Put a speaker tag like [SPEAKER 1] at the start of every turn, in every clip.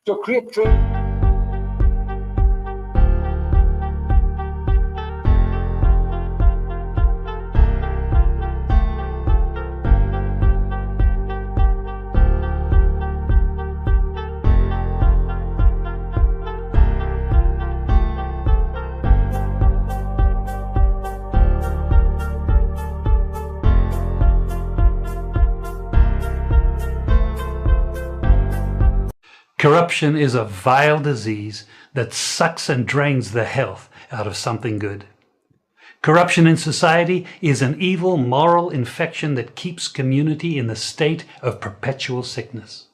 [SPEAKER 1] to create
[SPEAKER 2] Corruption is a vile disease that sucks and drains the health out of something good. Corruption in society is an evil moral infection that keeps community in the state of perpetual sickness.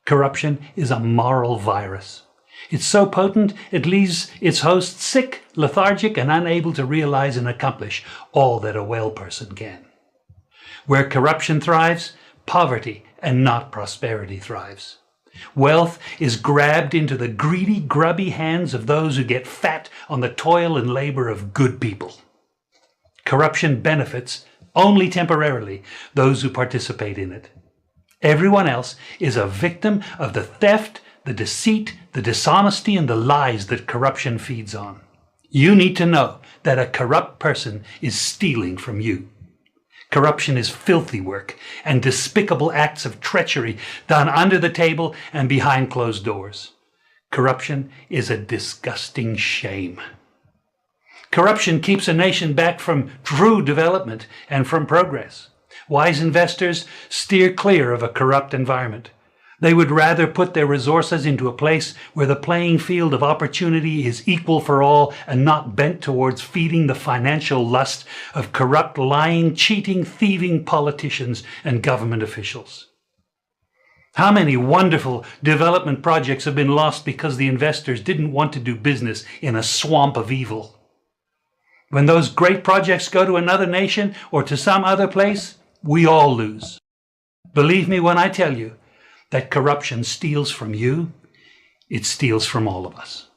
[SPEAKER 2] Corruption is a moral virus. It's so potent it leaves its host sick, lethargic, and unable to realize and accomplish all that a well person can. Where corruption thrives, poverty and not prosperity thrives. Wealth is grabbed into the greedy, grubby hands of those who get fat on the toil and labor of good people. Corruption benefits, only temporarily, those who participate in it. Everyone else is a victim of the theft, the deceit, the dishonesty, and the lies that corruption feeds on. You need to know that a corrupt person is stealing from you. Corruption is filthy work and despicable acts of treachery done under the table and behind closed doors. Corruption is a disgusting shame. Corruption keeps a nation back from true development and from progress. Wise investors steer clear of a corrupt environment. They would rather put their resources into a place where the playing field of opportunity is equal for all and not bent towards feeding the financial lust of corrupt, lying, cheating, thieving politicians and government officials. How many wonderful development projects have been lost because the investors didn't want to do business in a swamp of evil? When those great projects go to another nation or to some other place, we all lose. Believe me when I tell you that corruption steals from you, it steals from all of us.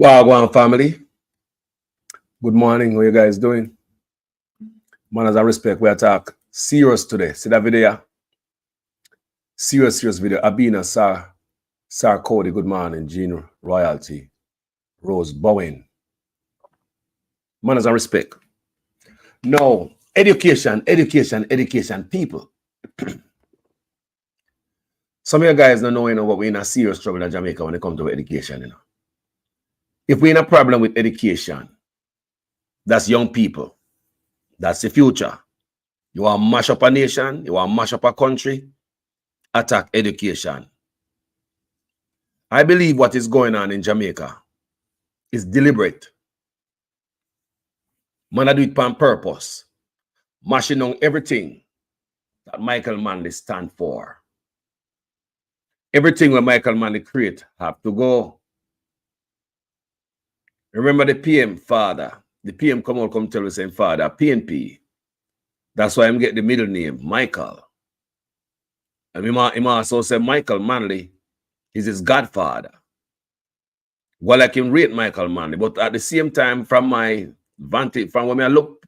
[SPEAKER 3] Wagwan family, good morning. How you guys doing? Manners and respect, we attack serious today. See that video? Serious video. Abina Sir Cody, good morning. Gene Royalty, Rose Bowen. Manners and respect. No, education, people. Some of you guys don't know, what we're in a serious trouble in Jamaica when it comes to education, If we're in a problem with education, that's young people. That's the future. You want to mash up a nation, you want to mash up a country, attack education. I believe what is going on in Jamaica is deliberate. Man, I do it on purpose. Mashing on everything that Michael Manley stand for. Everything that Michael Manley create have to go. Remember the PM father, the PM come out, come tell me saying, Father, PNP. That's why I'm getting the middle name, Michael. And him also say Michael Manley is his godfather. Well, I can rate Michael Manley, but at the same time, from my vantage, from when I look,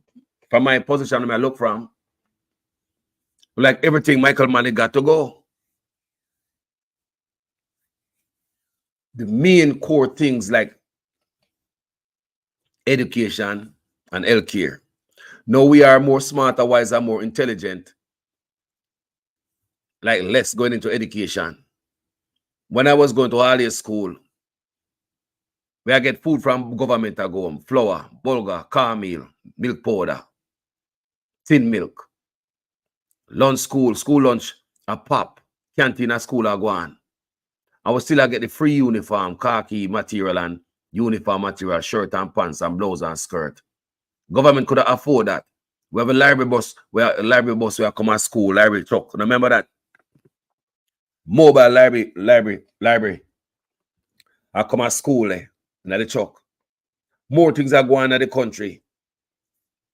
[SPEAKER 3] from my position, when I look from, like everything Michael Manley got to go. The main core things like education and healthcare. Now we are more smarter, wiser, more intelligent. Like less going into education. When I was going to earlier school, where I get food from government I go home, flour, bulgur, cornmeal, milk powder, thin milk. Lunch school lunch, a pop, canteen at school I go on. I was still I get the free uniform, khaki material and uniform material, shirt and pants and blouse and skirt. Government could afford that. We have a library bus where come at school, library truck. Remember that? Mobile library. I come at school in the truck. More things are going on in the country.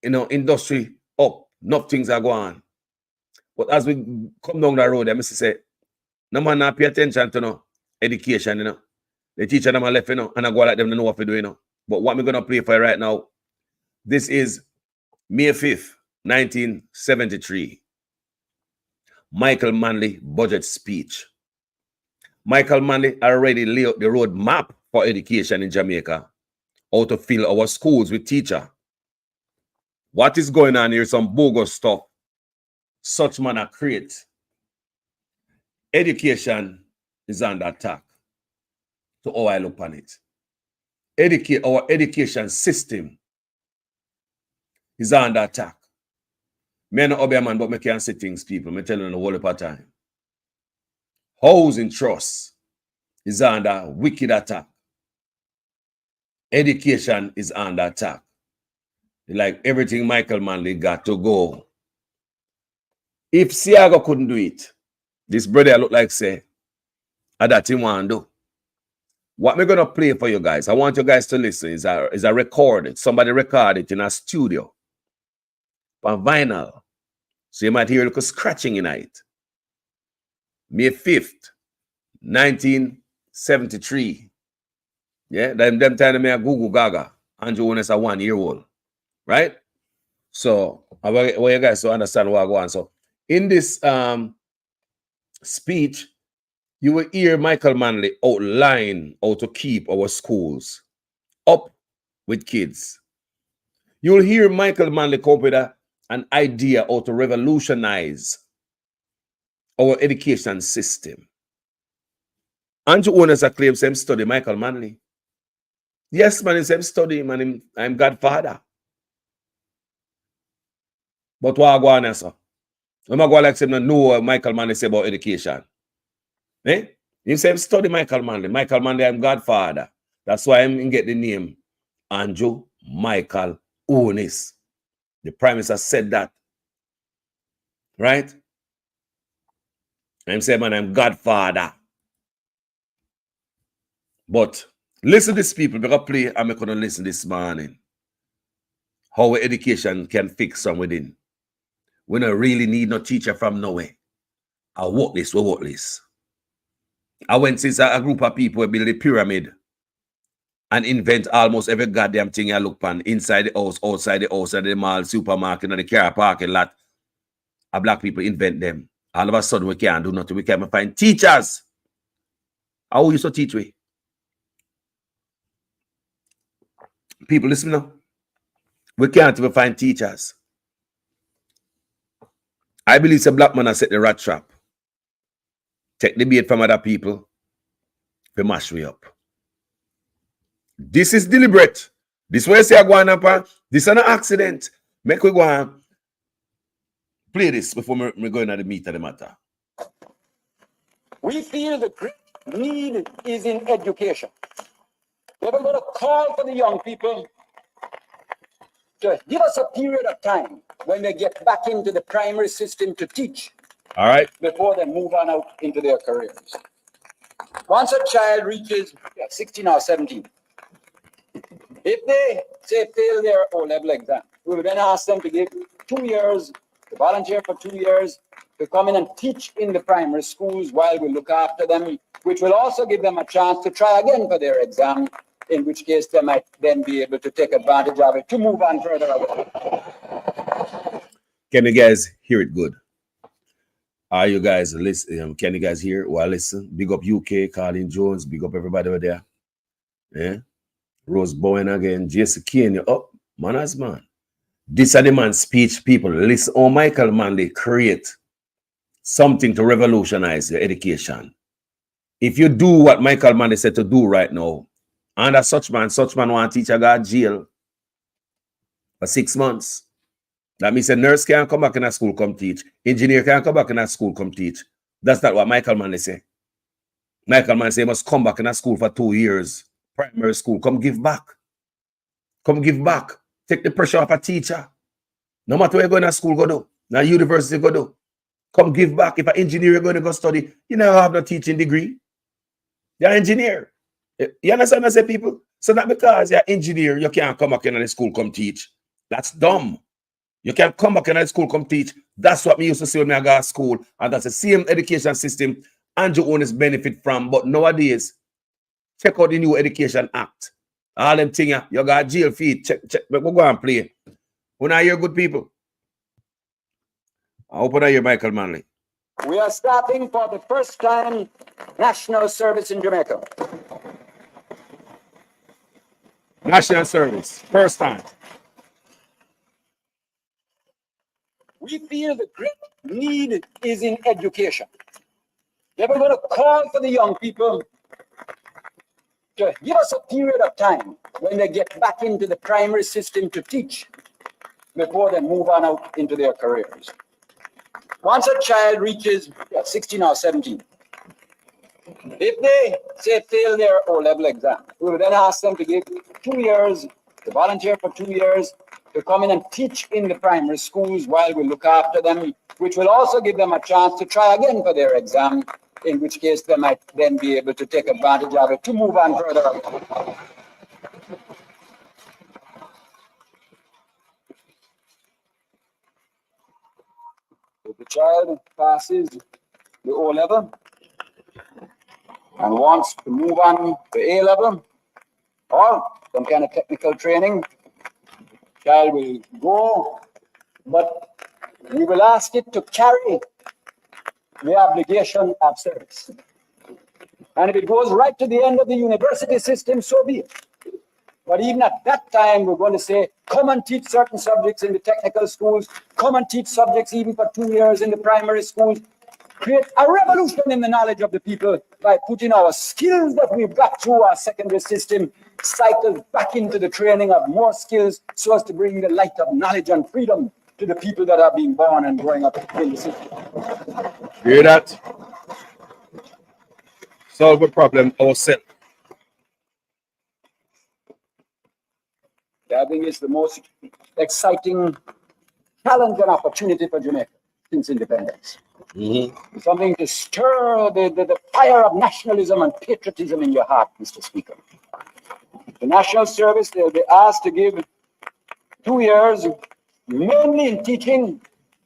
[SPEAKER 3] You know, industry up, enough things are going on. But as we come down the road, I must say, no man not pay attention to no education, you know. The teacher them are left, you know, and I go like them to know what to do, you know. But what I'm gonna play for you right now, this is May 5th, 1973. Michael Manley budget speech. Michael Manley already laid out the road map for education in Jamaica, how to fill our schools with teachers. What is going on here? Some bogus stuff. Such manner create. Education is under attack. So how I look on it. Our education system is under attack. Me no obey man, but me can't say things, people. Me telling you the whole heap of time. Housing trust is under wicked attack. Education is under attack. Like everything Michael Manley got to go. If Siago couldn't do it, this brother look like say, that he want to do. What we're gonna play for you guys, I want you guys to listen. Is a recorded. Somebody recorded it in a studio on vinyl. So you might hear a little scratching in it. May 5th, 1973. Yeah, them time me a Google Gaga. Andrew Jones a 1 year old. Right? So I want you guys to understand what I go on. So in this speech, you will hear Michael Manley outline how to keep our schools up with kids. You will hear Michael Manley come up with an idea how to revolutionize our education system. Andrew Jones claims him study Michael Manley. Yes, man, him study, man, I'm Godfather. But what I go on, sir? I'm going to go like him know what Michael Manley say about education. Eh? He said study Michael Manley. Michael Manley, I'm Godfather. That's why I'm get the name Andrew Michael Jones. The Prime Minister said that. Right? I'm saying, man, I'm Godfather. But listen to these people. I'm going to play, I'm going to listen this morning. How education can fix from within. We don't really need no teacher from nowhere. I work this, we work this. I went since a group of people build a pyramid and invent almost every goddamn thing I look on inside the house, outside the house, at the mall, supermarket, and the car parking lot. A black people invent them. All of a sudden, we can't do nothing. We can't find teachers. How we used to teach we? People, listen now. We can't even find teachers. I believe it's a black man that set the rat trap. Take the bait from other people. They mash me up. This is deliberate. This way I say I go on up. This is an accident. Make we go on. Play this before we go into the meat of the matter.
[SPEAKER 1] We feel the great need is in education. We're going to call for the young people to give us a period of time when they get back into the primary system to teach.
[SPEAKER 3] All right.
[SPEAKER 1] Before they move on out into their careers. Once a child reaches 16 or 17, If they say fail their O-level exam, we will then ask them to give 2 years, to volunteer for 2 years, to come in and teach in the primary schools while we look after them, which will also give them a chance to try again for their exam, in which case they might then be able to take advantage of it to move on further away.
[SPEAKER 3] Can you guys hear it good? Are you guys listen? Can you guys hear? Well, listen. Big up UK, Colin Jones. Big up everybody over there. Yeah. Rose Bowen again. Jesse Kane, you up? Man as man. This is the man's speech, people. Listen, oh, Michael Manley create something to revolutionize your education. If you do what Michael Manley said to do right now, under such man want teacher got jail for 6 months. That means a nurse can't come back in a school, come teach. Engineer can't come back in a school, come teach. That's not what Michael Manley say. Michael Manley say must come back in a school for 2 years. Primary school, come give back. Come give back. Take the pressure off a teacher. No matter where you're going to school, go do. Now university, go do. Come give back. If an engineer you're going to go study, you never have no teaching degree. You're an engineer. You understand what I say, people? So not because you're an engineer, you can't come back in the school, come teach. That's dumb. You can't come back in the school, come teach. That's what me used to say when I got to school. And that's the same education system Andrew Onis benefit from. But nowadays, check out the new Education Act. All them things, you got jail fee. Check. But we'll go and play. When I hear good people, I hope I hear Michael Manley.
[SPEAKER 1] We are starting for the first time national service in Jamaica.
[SPEAKER 3] National service, first time.
[SPEAKER 1] We feel the great need is in education. We're going to call for the young people to give us a period of time when they get back into the primary system to teach before they move on out into their careers. Once a child reaches 16 or 17, if they say fail their O-level exam, we will then ask them to give 2 years, to volunteer for 2 years, to come in and teach in the primary schools while we look after them, which will also give them a chance to try again for their exam, in which case they might then be able to take advantage of it to move on further away. If the child passes the O-level and wants to move on to A-level or some kind of technical training, child will go, but we will ask it to carry the obligation of service. And if it goes right to the end of the university system, so be it. But even at that time, we're going to say, come and teach certain subjects in the technical schools, come and teach subjects even for 2 years in the primary schools, create a revolution in the knowledge of the people by putting our skills that we've got through our secondary system cycles back into the training of more skills so as to bring the light of knowledge and freedom to the people that are being born and growing up in the system.
[SPEAKER 3] Hear that? Solve a problem ourselves.
[SPEAKER 1] I think it's the most exciting challenge and opportunity for Jamaica since independence. Something to stir the fire of nationalism and patriotism in your heart, Mr. Speaker. The national service, they'll be asked to give 2 years, mainly in teaching,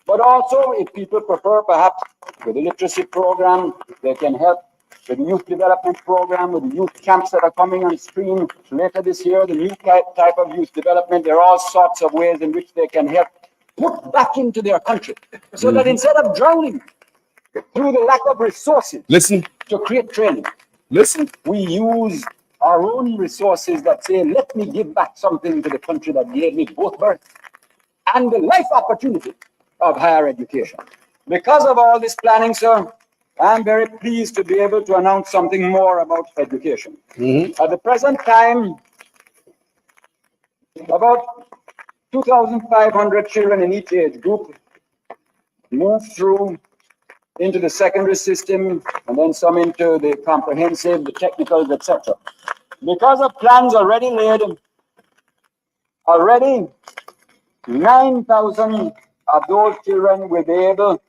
[SPEAKER 1] but also, if people prefer, perhaps with the literacy program, they can help with the youth development program, with the youth camps that are coming on stream later this year, the new type of youth development. There are all sorts of ways in which they can help put back into their country so that instead of drowning through the lack of resources to create training, we use our own resources that say, let me give back something to the country that gave me both birth and the life opportunity of higher education. Because of all this planning, sir, I'm very pleased to be able to announce something more about education. At the present time, about 2,500 children in each age group move through into the secondary system, and then some into the comprehensive, the technicals, etc. Because of plans already laid, already 9,000 of those children will be able,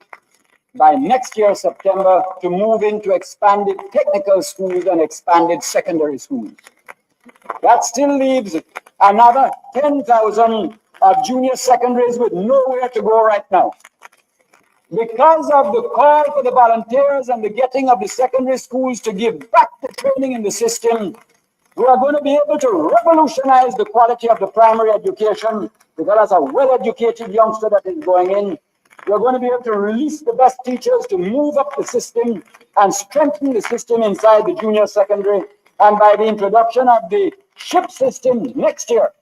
[SPEAKER 1] by next year, September, to move into expanded technical schools and expanded secondary schools. That still leaves another 10,000 of junior secondaries with nowhere to go right now. Because of the call for the volunteers and the getting of the secondary schools to give back the training in the system, we are going to be able to revolutionize the quality of the primary education, because as a well-educated youngster that is going in, we're going to be able to release the best teachers to move up the system and strengthen the system inside the junior secondary. And by the introduction of the SHIP system next year,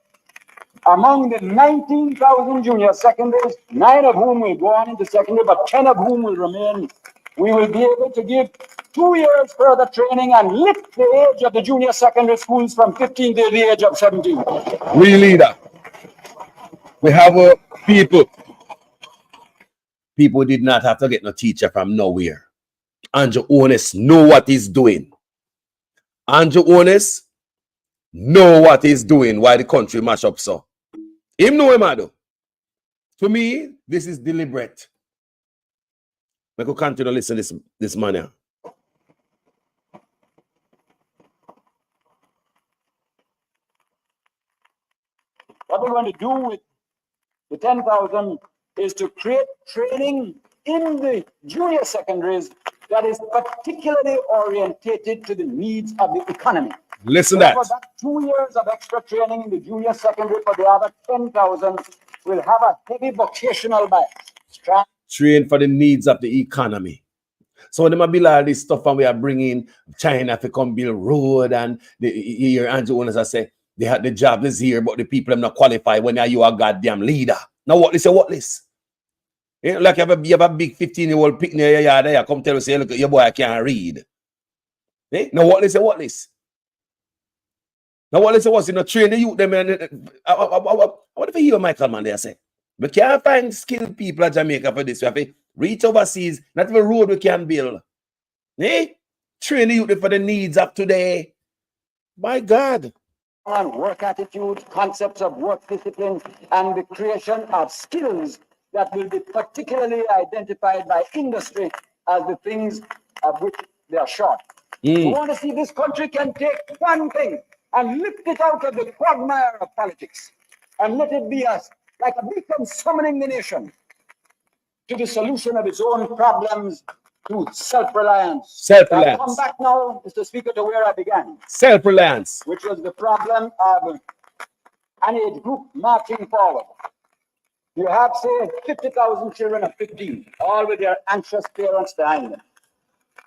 [SPEAKER 1] among the 19,000 junior secondaries, 9 of whom will go on into secondary, but 10 of whom will remain, we will be able to give 2 years further training and lift the age of the junior secondary schools from 15 to the age of 17.
[SPEAKER 3] We leader. We have people. People did not have to get no teacher from nowhere. Andrew Holness know what he's doing. Andrew Holness know what he's doing while the country mash up so. Him know him, Ado. To me, this is deliberate. I could continue to listen to this man here.
[SPEAKER 1] What we're going to do with the 10,000 is to create training in the junior secondaries that is particularly orientated to the needs of the economy.
[SPEAKER 3] Listen that.
[SPEAKER 1] For that 2 years of extra training in the junior secondary for the other 10,000 will have a heavy vocational bias.
[SPEAKER 3] Train for the needs of the economy. So when they build all this stuff and we are bringing China to come build road and here Andrew Holness has say they had the job is here, but the people are not qualified when you are a goddamn leader. Now what this? What this? Like you have a big 15-year-old picking your yard there, come tell us, say, look, your boy can't read. Now what this? What this? Now what this was in a train the youth them and what if you hear Michael man there say? We can't find skilled people at Jamaica for this. We have to reach overseas, not even road we can build. Train the youth for the needs of today. My God.
[SPEAKER 1] And work attitudes, concepts of work discipline, and the creation of skills that will be particularly identified by industry as the things of which they are short. We want to see this country can take one thing and lift it out of the quagmire of politics and let it be like a beacon summoning the nation to the solution of its own problems through self-reliance.
[SPEAKER 3] Self-reliance.
[SPEAKER 1] I'll come back now, Mr. Speaker, to where I began.
[SPEAKER 3] Self-reliance.
[SPEAKER 1] Which was the problem of an age group marching forward. You have, say, 50,000 children of 15, all with their anxious parents behind them.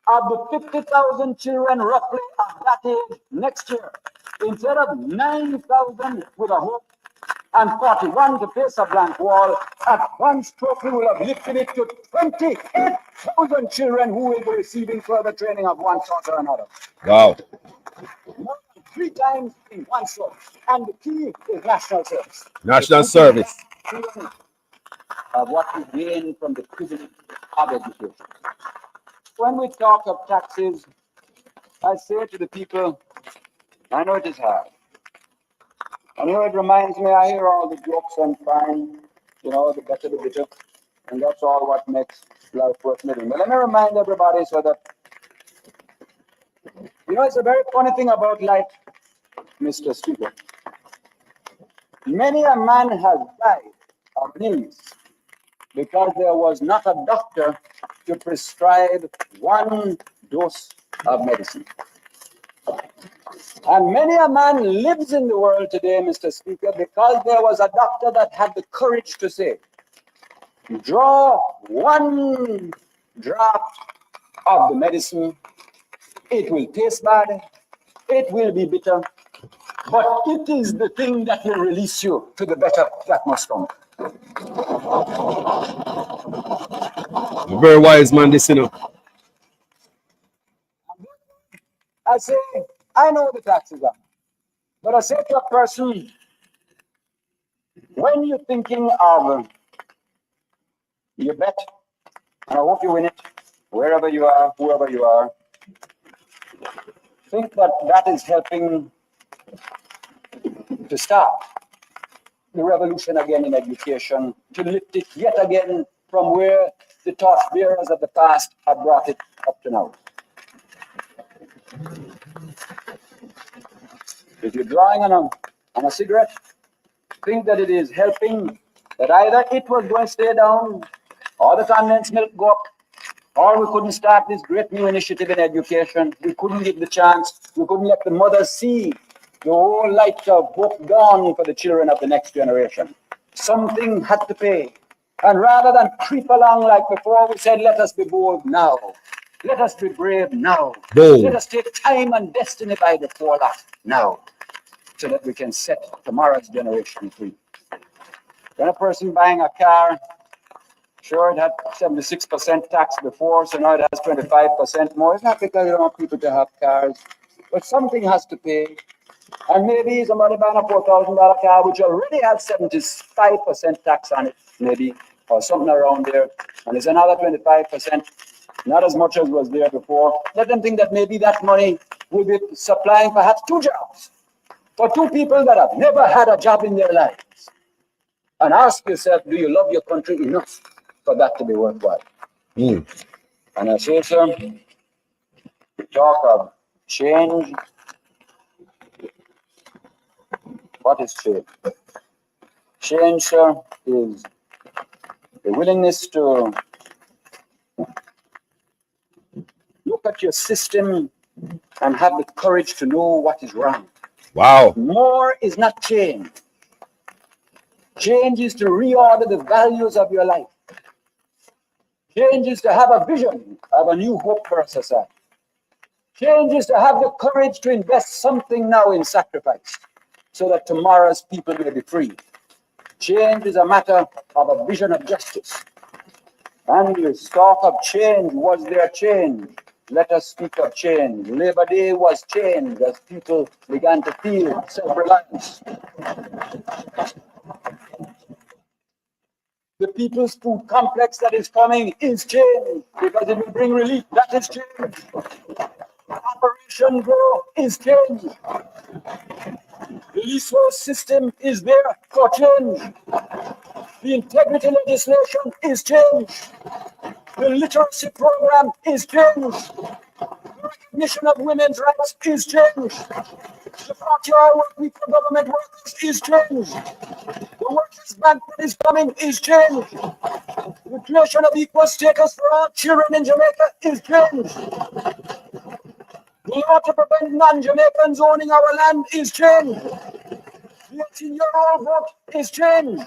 [SPEAKER 1] Of the 50,000 children roughly of that age next year, instead of 9,000 with a hope and 41 to face a blank wall, at one stroke we will have lifted it to 28,000 children who will be receiving further training of one sort or another.
[SPEAKER 3] Wow.
[SPEAKER 1] More than 3 times in one stroke. And the key is national service.
[SPEAKER 3] National service.
[SPEAKER 1] Of what we gain from the privilege of education. When we talk of taxes, I say to the people, I know it is hard. I know it reminds me, I hear all the jokes and fine, the better the bitter, and that's all what makes life worth living. But let me remind everybody so that, it's a very funny thing about life, Mr. Speaker. Many a man has died of illness because there was not a doctor to prescribe one dose of medicine. And many a man lives in the world today, Mr. Speaker, because there was a doctor that had the courage to say, draw one drop of the medicine, it will taste bad, it will be bitter, but it is the thing that will release you to the better that must come.
[SPEAKER 3] A very wise man, this,
[SPEAKER 1] I say, I know the taxes are, but I say to a person, when you're thinking of your bet, and I hope you win it, wherever you are, whoever you are, think that that is helping to start the revolution again in education, to lift it yet again from where the torch bearers of the past have brought it up to now. If you're drawing on and a cigarette, think that it is helping, that either it was going to stay down, or the condensed milk go up, or we couldn't start this great new initiative in education. We couldn't give the chance. We couldn't let the mothers see the whole light of hope dawn for the children of the next generation. Something had to pay. And rather than creep along like before, we said, let us be bold now. Let us be brave now.
[SPEAKER 3] Bold.
[SPEAKER 1] Let us take time and destiny by the forelock now, so that we can set tomorrow's generation free. When a person buying a car, sure, it had 76% tax before, so now it has 25% more. It's not because you don't want people to have cars, but something has to pay. And maybe somebody buying a $4,000 car, which already has 75% tax on it, maybe, or something around there, and there's another 25%, not as much as was there before. Let them think that maybe that money will be supplying perhaps 2 jobs for 2 people that have never had a job in their lives. And ask yourself, do you love your country enough for that to be worthwhile? And I say, sir, we talk of change. What is change? Change, sir, is the willingness to look at your system and have the courage to know what is wrong.
[SPEAKER 3] Wow.
[SPEAKER 1] More is not change. Change is to reorder the values of your life. Change is to have a vision of a new hope for a society. Change is to have the courage to invest something now in sacrifice, so that tomorrow's people may be free. Change is a matter of a vision of justice. And you talk of change. Was there change? Let us speak of change. Labor Day was change as people began to feel self-reliance. The People's Food Complex that is coming is change, because it will bring relief. That is change. Operation Grow is change. The resource system is there for change. The integrity legislation is change. The literacy program is change. The recognition of women's rights is change. The 40-hour work week for government workers is change. The workers' bank that is coming is change. The creation of equal status for all children in Jamaica is change. The law to prevent non-Jamaicans owning our land is change. The 18-year-old vote is change.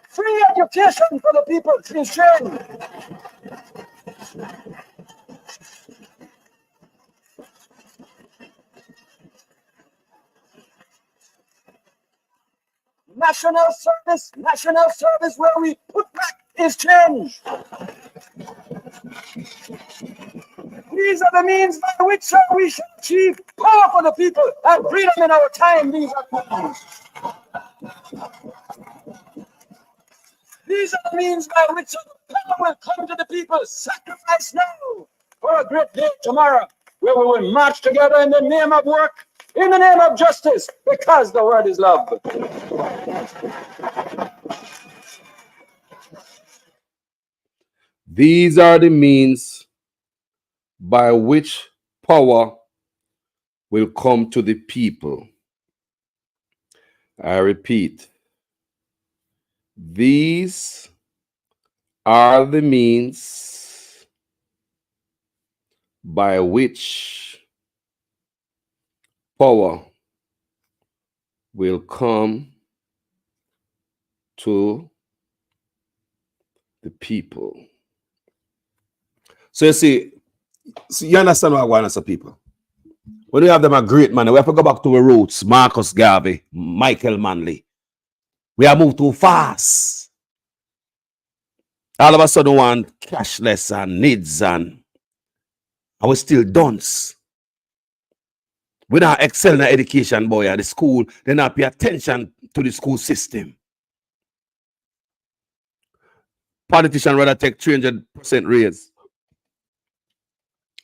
[SPEAKER 1] Free education for the people is change. National service where we put back is change. These are the means by which we shall achieve power for the people and freedom in our time. These are the means. These are the means by which the power will come to the people. Sacrifice now for a great day tomorrow, where we will march together in the name of work, in the name of justice, because the word is love.
[SPEAKER 3] These are the means by which power will come to the people. I repeat, these are the means by which power will come to the people. So you understand what I want to say, people? When we have them a great man, we have to go back to our roots. Marcus Garvey, Michael Manley. We have moved too fast. All of a sudden we want cashless and needs and we still dunce. We not excel in education, boy, at the school. They not pay attention to the school system. Politicians rather take 300% raise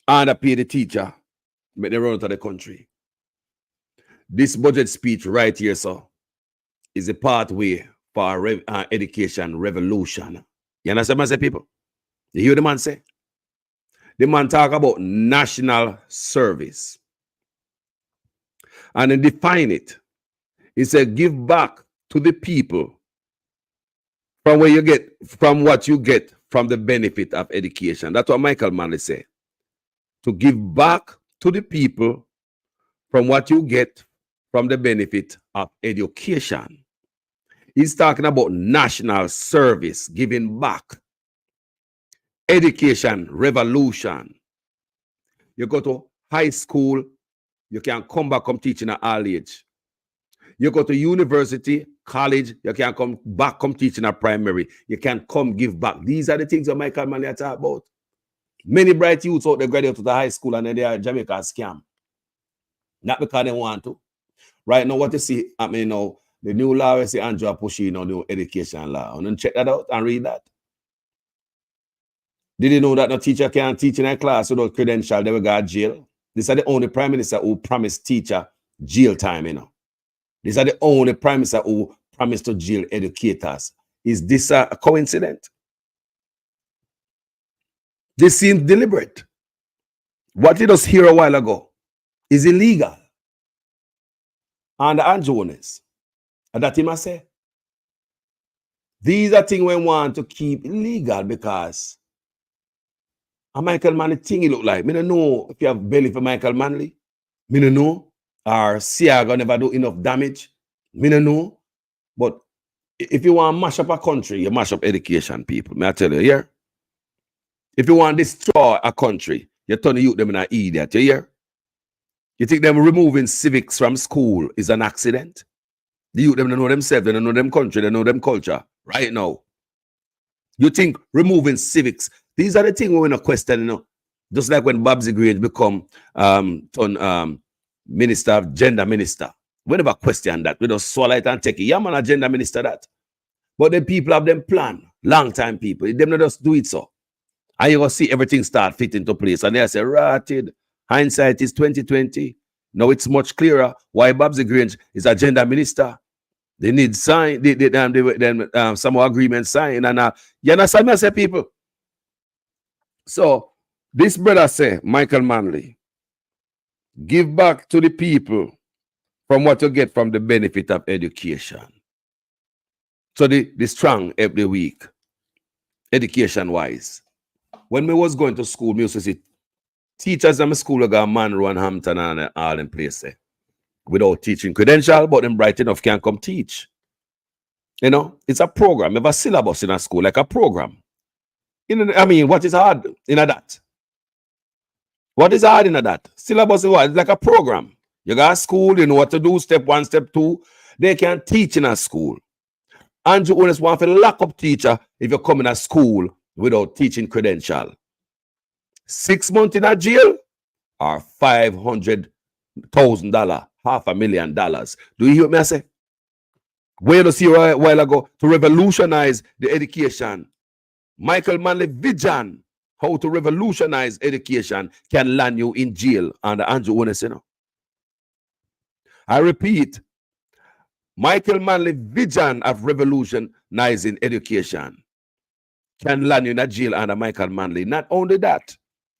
[SPEAKER 3] and pay the teacher, make them run out of the country. This budget speech right here, sir, is a pathway for education revolution. You understand what I say, people? You hear the man say? The man talk about national service. And then define it. He said, give back to the people from where you get, from what you get from the benefit of education. That's what Michael Manley said. To give back to the people from what you get from the benefit of education. He's talking about national service, giving back. Education, revolution. You go to high school, you can come back, come teaching at all age. You go to university, college, you can come back, come teaching at primary. You can come give back. These are the things that Michael Manley talk about. Many bright youths out there graduate to the high school and then they are Jamaica scam. Not because they want to. Right now, what you see, I mean, now, the new law, we see Andrew pushing on new education law. And then check that out and read that. Did you know that no teacher can't teach in a class without credential? They will go to jail. These are the only prime minister who promised teacher jail time, you know. These are the only prime minister who promised to jail educators. Is this a coincidence? This seems deliberate. What did us hear a while ago is illegal. And the Jones, and that he must say. These are things we want to keep illegal because a Michael Manley thing he look like. I don't know if you have belly for Michael Manley. I don't know. Or Siaga never do enough damage. I don't know. But if you want to mash up a country, you mash up education, people. May I tell you, yeah? If you want to destroy a country, you turn the youth them in an idiot, you hear? You think them removing civics from school is an accident? The youth them don't know themselves, they don't know them country, they know them culture right now. You think removing civics, these are the things we're not questioning, you know. Just like when Babsy Grange become minister of gender minister. We never question that. We just swallow it and take it. Yeah, man, a gender minister that. But the people have them plan. Long time people. Them not just do it so. And you will see everything start fit into place. And they say, ratted. Hindsight is 2020. Now it's much clearer why Babsy Grange is a gender minister. They need sign, some agreement signed. And you understand me, I say, people? So this brother say, Michael Manley, give back to the people from what you get from the benefit of education. So the strong every week, education-wise. When we was going to school, we used to see teachers in my school got Monroe and Hampton and all in place without teaching credential, but them bright enough can come teach. You know, it's a program. We have a syllabus in a school, like a program. I mean, what is hard in that? What is hard in that? Syllabus is what? It's like a program. You got a school, you know what to do, step 1, step 2. They can teach in a school. Andrew Owens want to lock up teacher if you come in a school without teaching credential. 6 months in a jail or $500,000, $500,000. Do you hear me I say? Where to see a while ago to revolutionize the education. Michael Manley vision how to revolutionize education can land you in jail under Andrew Owens, you know. I repeat, Michael Manley vision of revolutionizing education can land you in a jail under Michael Manley. Not only that,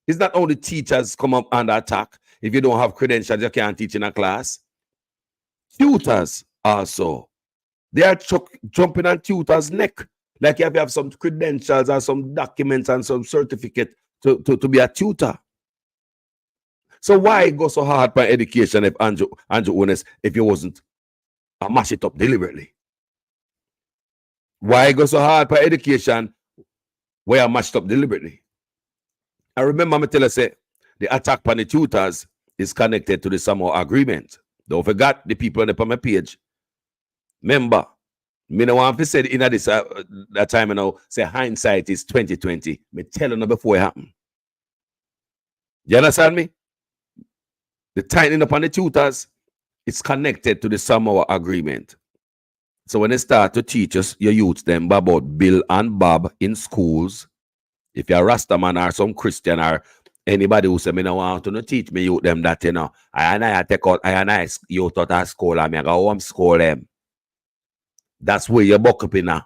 [SPEAKER 3] it's not only teachers come up under attack. If you don't have credentials, you can't teach in a class. Tutors also. They are jumping on tutors' neck. Like you have some credentials or some documents and some certificate to be a tutor. So why go so hard by education if Andrew Owens, if you wasn't mash it up deliberately? Why go so hard by education where I mashed up deliberately? I remember me tell you say the attack on the tutors is connected to the Samoa agreement. Don't forget the people on my page. Remember, me no want to say in this that time you know say hindsight is 2020. Me telling you before it happened. You understand me? The tightening up on the tutors is connected to the Samoa agreement. So when they start to teach us your youth them about Bill and Bob in schools, if you're a Rastaman or some Christian or anybody who say me no want to teach me youth them that, you know, I take out I youth out of school and I go home school them. That's where you buck up in now.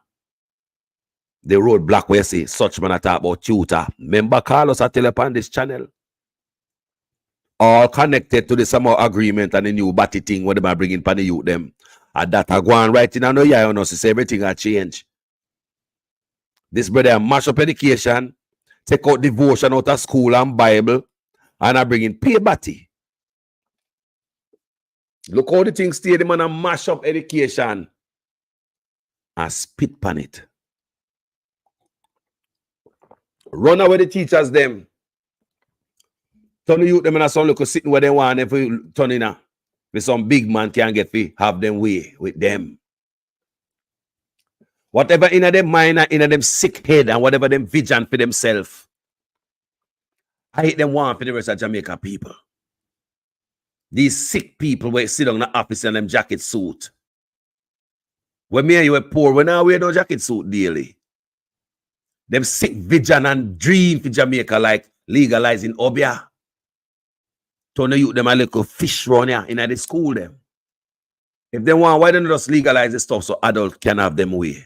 [SPEAKER 3] The roadblock where you see such man talk about tutor. Remember Carlos I tell you upon this channel. All connected to the Samoa agreement and the new batty thing what they are bringing for the youth them.
[SPEAKER 4] And that I go on right in and yeah, you know, say everything will change. This brother mash up education, take out devotion out of school and Bible, and I bring in pay batty. Look how the thing stay, the man and mash up education and spit on it. Run away the teachers them. Turn the youth them in some look sitting where they want if we turn in a with some big man can get to have them way with them. Whatever in them mind and in them sick head and whatever them vision for themselves. I hate them want for the rest of Jamaica people. These sick people where sit on the office in them jacket suit. When me and you were poor, we now wear no jacket suit daily. Them sick vision and dream for Jamaica like legalizing Obia. Turn the youth them a little fish run here in the school them. If they want, why don't they just legalize the stuff so adults can have them way?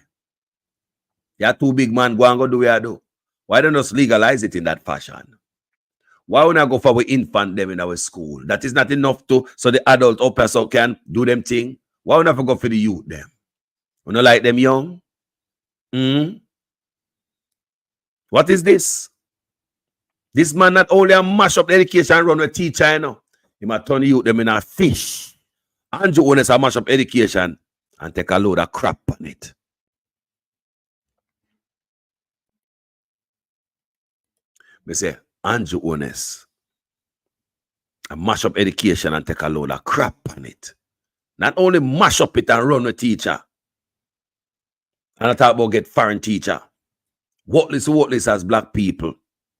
[SPEAKER 4] Yeah, two big man go and go do what I do. Why don't they just legalize it in that fashion? Why would I go for our infant them in our school? That is not enough to so the adult up so can do them thing. Why would I go for the youth them? You don't like them young? What is this? This man not only a mash up the education and run with teacher, you know. He might turn the youth them in a fish. Andrew Honest a mash up education and take a load of crap on it. Me say, Andrew Honest a mash up education and take a load of crap on it. Not only mash up it and run with teacher. And I talk about get foreign teacher. Worthless as black people.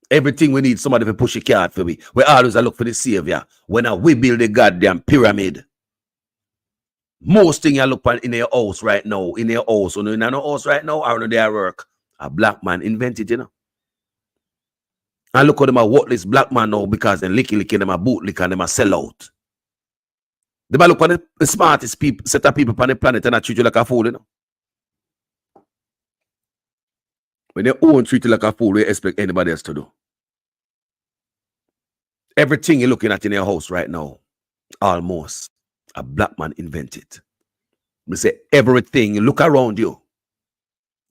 [SPEAKER 4] Everything we need somebody to push a card for we. We always look for the savior. When we build a goddamn pyramid. Most thing you look on in your house right now, in your house, or in your house right now, or in their work, a black man invented, you know. And look at them a worthless black man now because they licky them a boot lick and them a sell out. They might look on the smartest people, set of people on the planet and I treat you like a fool, you know. When they own treat you like a fool, we expect anybody else to do. Everything you're looking at in your house right now, almost a black man invented. We say everything, you look around you,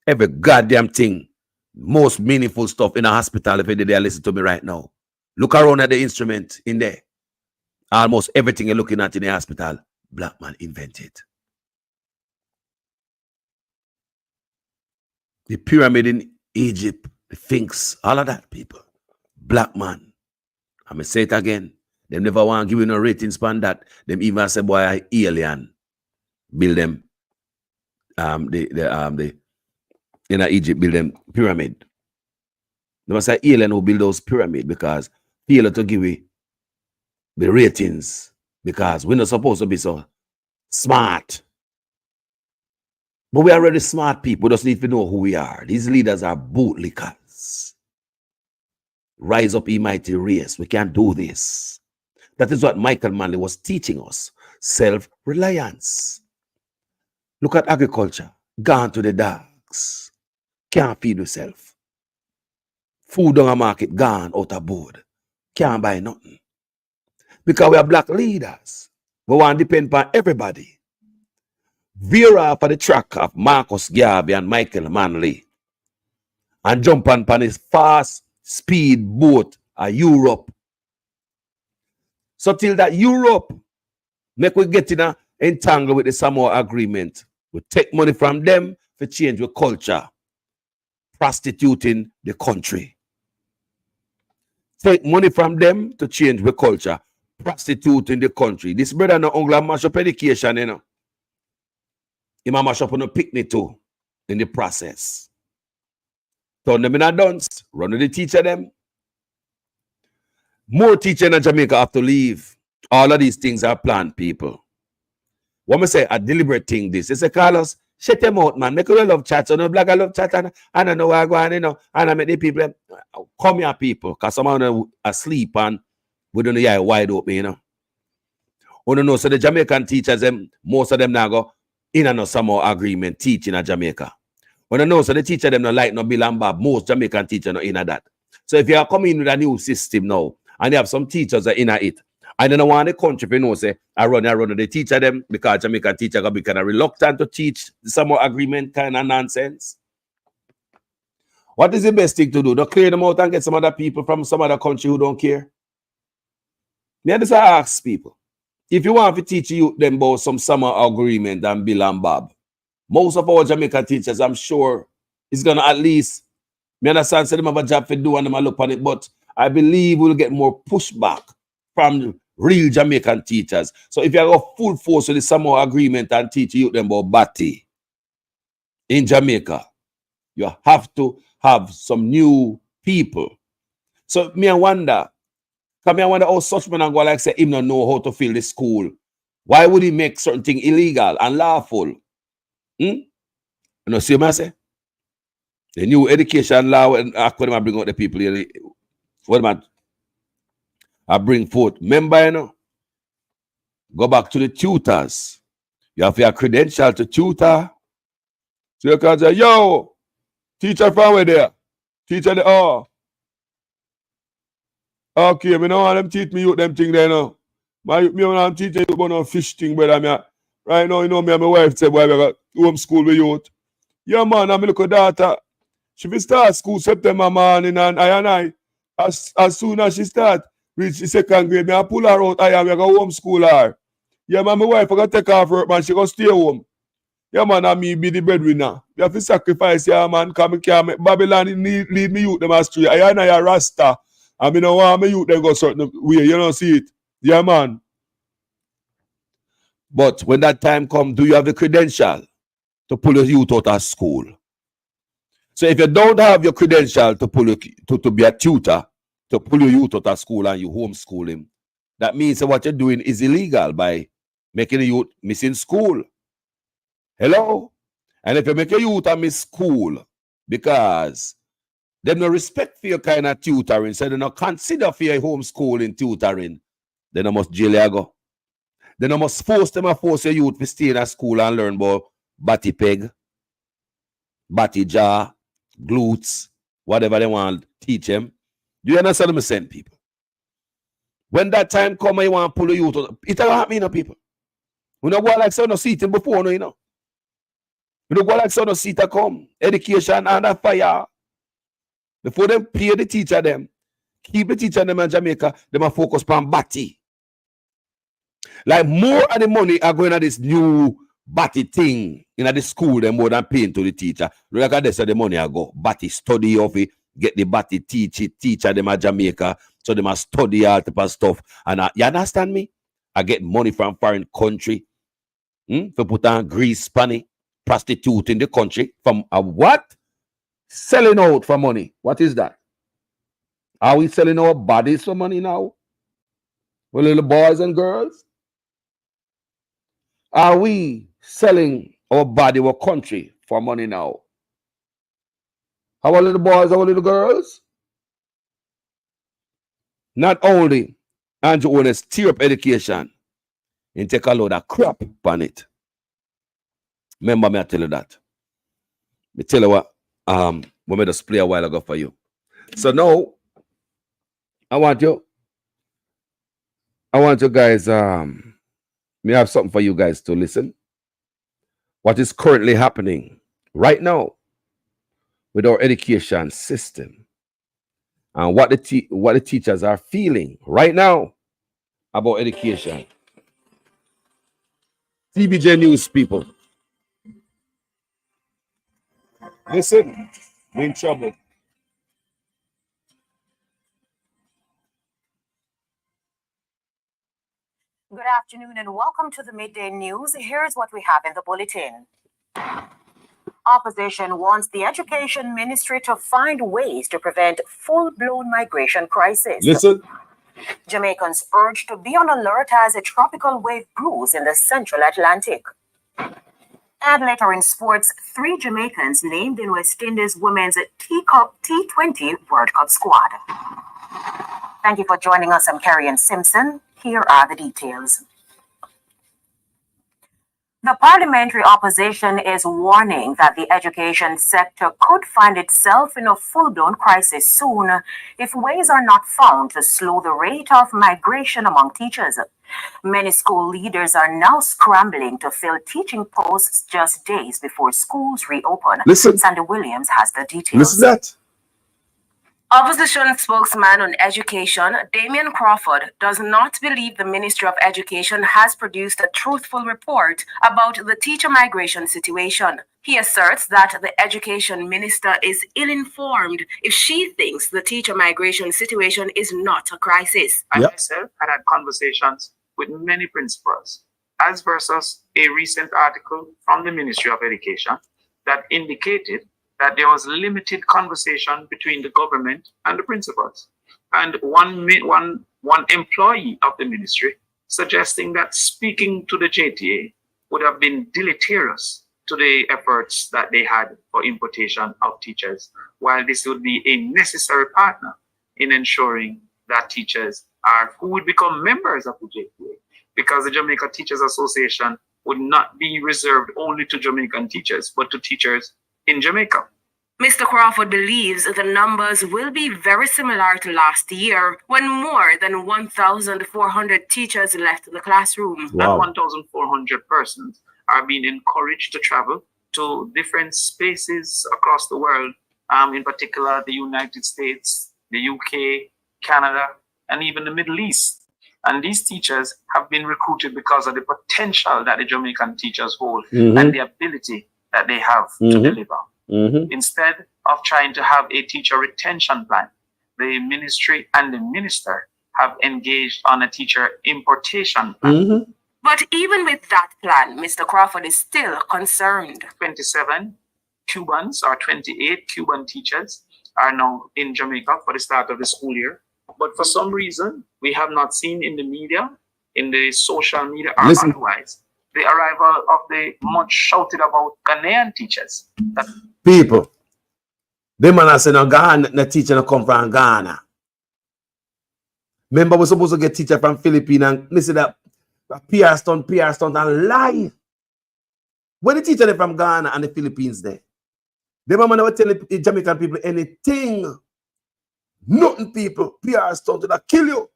[SPEAKER 4] every goddamn thing, most meaningful stuff in a hospital, if you're there, listen to me right now. Look around at the instrument in there. Almost everything you're looking at in the hospital, black man invented. The pyramid in Egypt, the Sphinx, all of that, people. Black man. I'm going to say it again. Them never want to give you no ratings span that. Them even say, boy, alien. Build them. In Egypt, build them pyramid. They must say alien who build those pyramid because fail to give you the ratings because we're not supposed to be so smart. But we are already smart people. We just need to know who we are. These leaders are bootlickers. Rise up, ye mighty race. We can't do this. That is what Michael Manley was teaching us. Self-reliance. Look at agriculture. Gone to the dogs. Can't feed yourself. Food on a market gone out of board. Can't buy nothing. Because we are black leaders. We want to depend on everybody. Veer off of the track of Marcus Garvey and Michael Manley and jump on his fast speed boat at Europe. So till that Europe make we get in a entangle with the Samoa agreement. We take money from them to change the culture, prostituting the country. Take money from them to change the culture, prostituting the country. This brother no only mash up education, you know. He might mash up on a picnic too in the process. Turn them in a dunce, run with the teacher them. More teachers in Jamaica have to leave. All of these things are planned, people. What me say, a deliberate thing this. They say, Carlos, shut them out, man. Make a love chat. So no black I love chat and I don't know where I go on, you know. And I make the people come here, people. Because some of them are asleep and we don't know eye wide open, you know. We don't know. So the Jamaican teachers, them, most of them now go in a no Samoa agreement teaching in Jamaica. When I know, so the teacher them not like no Bill and Bob. Most Jamaican teachers not in that. So if you are coming with a new system now, and you have some teachers that are in it, And then I want the country to know, say, I run, they teach them because Jamaican teacher gonna be kind of reluctant to teach some more agreement kind of nonsense. What is the best thing to do? To clear them out and get some other people from some other country who don't care? Me just ask people. If you want to teach you them about some summer agreement and Bill and Bob, most of our Jamaican teachers, I'm sure, is gonna at least, me understand, say them have a job to do and them a look on it, but I believe we'll get more pushback from real Jamaican teachers. So if you have a full force with the summer agreement and teach you them about Batty in Jamaica, you have to have some new people. So me I wonder how such man go like say him not know how to fill the school. Why would he make certain thing illegal and lawful? You know, see what I say? The new education law when I bring out the people here. What man? I bring forth. Remember, you know, go back to the tutors. You have your credential to tutor. So you can say, yo, teacher from where there? Teacher there, oh. Okay, me no want them teach me you them thing there now. Me want them teach you about no fish thing, brother. Right now, you know me and my wife say, boy, we got homeschool with youth. Yeah, man, I'm a little daughter. She will start school September morning and I as soon as she start, reach the second grade, me I pull her out, I go homeschool her. Yeah, man, my wife I got take off work, man, she go stay home. Yeah, man, and me be the breadwinner. You have to sacrifice, yeah, man, come and can't make Babylon lead me youth them astray. I a Rasta. I mean, I want me youth them go certain way, you don't see it. Yeah, man. But when that time comes, do you have the credential to pull your youth out of school? So if you don't have your credential to pull to be a tutor, to pull your youth out of school and you homeschool him, that means that what you're doing is illegal by making the youth missing school. Hello? And if you make a youth miss school because they no respect for your kind of tutoring, so they no consider for your homeschooling tutoring, then I must jail you go. Then I must force your youth to stay in a school and learn about batty peg, batty jaw, glutes, whatever they want to teach them. Do you understand what I'm saying, people? When that time comes, you want to pull the youth out, it don't happen, you know, people. We don't go like so no seating before, no, you know. We don't go like so no seater come. Education under fire. Before them pay the teacher them, keep the teacher them in Jamaica, they must focus on batty. Like more of the money are going to this new batty thing in the school than more than paying to the teacher. Look at this, the money I go. Batty study of it, get the batty teacher them at Jamaica, so they must study all type of stuff. And you understand me? I get money from foreign country. For put on grease, spanny, prostitute in the country from a what? Selling out for money. What is that? Are we selling our bodies for money now? For little boys and girls? Are we selling our body, our country for money now? Our little boys, our little girls? Not only Andrew Owens tear up education and take a load of crap on it. Remember me, I tell you that. Me tell you what, we made us play a while ago for you. So now, I want you guys, me have something for you guys to listen. What is currently happening right now with our education system and what the teachers are feeling right now about education. TBJ News people, listen, we're in trouble.
[SPEAKER 5] Good afternoon and welcome to the Midday News. Here's what we have in the bulletin. Opposition wants the Education Ministry to find ways to prevent full-blown migration crisis.
[SPEAKER 4] Listen.
[SPEAKER 5] Jamaicans urged to be on alert as a tropical wave brews in the central Atlantic. And later in sports, 3 Jamaicans named in West Indies Women's T20 World Cup squad. Thank you for joining us. I'm Carrie Simpson. Here are the details. The parliamentary opposition is warning that the education sector could find itself in a full-blown crisis soon if ways are not found to slow the rate of migration among teachers. Many school leaders are now scrambling to fill teaching posts just days before schools reopen.
[SPEAKER 3] Listen.
[SPEAKER 5] Sandy Williams has the details.
[SPEAKER 3] Listen to that.
[SPEAKER 5] Opposition spokesman on education, Damian Crawford, does not believe the Ministry of Education has produced a truthful report about the teacher migration situation. He asserts that the education minister is ill-informed if she thinks the teacher migration situation is not a crisis.
[SPEAKER 6] I
[SPEAKER 3] Yep.
[SPEAKER 6] myself had conversations with many principals, as versus a recent article from the Ministry of Education that indicated that there was limited conversation between the government and the principals. And one employee of the ministry suggesting that speaking to the JTA would have been deleterious to the efforts that they had for importation of teachers, while this would be a necessary partner in ensuring that teachers who would become members of the JTA, because the Jamaica Teachers Association would not be reserved only to Jamaican teachers, but to teachers in Jamaica.
[SPEAKER 5] Mr. Crawford believes the numbers will be very similar to last year, when more than 1,400 teachers left the classroom.
[SPEAKER 6] That
[SPEAKER 3] Wow.
[SPEAKER 6] 1,400 persons are being encouraged to travel to different spaces across the world, in particular the United States, the UK, Canada, and even the Middle East. And these teachers have been recruited because of the potential that the Jamaican teachers hold and the ability that they have to deliver. Instead of trying to have a teacher retention plan, the ministry and the minister have engaged on a teacher importation plan.
[SPEAKER 5] But even with that plan, Mr. Crawford is still concerned.
[SPEAKER 6] 27 Cubans or 28 Cuban teachers are now in Jamaica for the start of the school year. But for some reason, we have not seen in the media, in the social media or
[SPEAKER 3] Listen.
[SPEAKER 6] otherwise, the arrival of the much shouted about Ghanaian teachers. That
[SPEAKER 3] People. Them man are saying no Ghana, the teacher no come from Ghana. Remember, we're supposed to get teacher from Philippines and listen that PR stunt and lie. When the teacher they from Ghana and the Philippines there, the man never tell the Jamaican people anything. Nothing, people. PR stunt that kill you.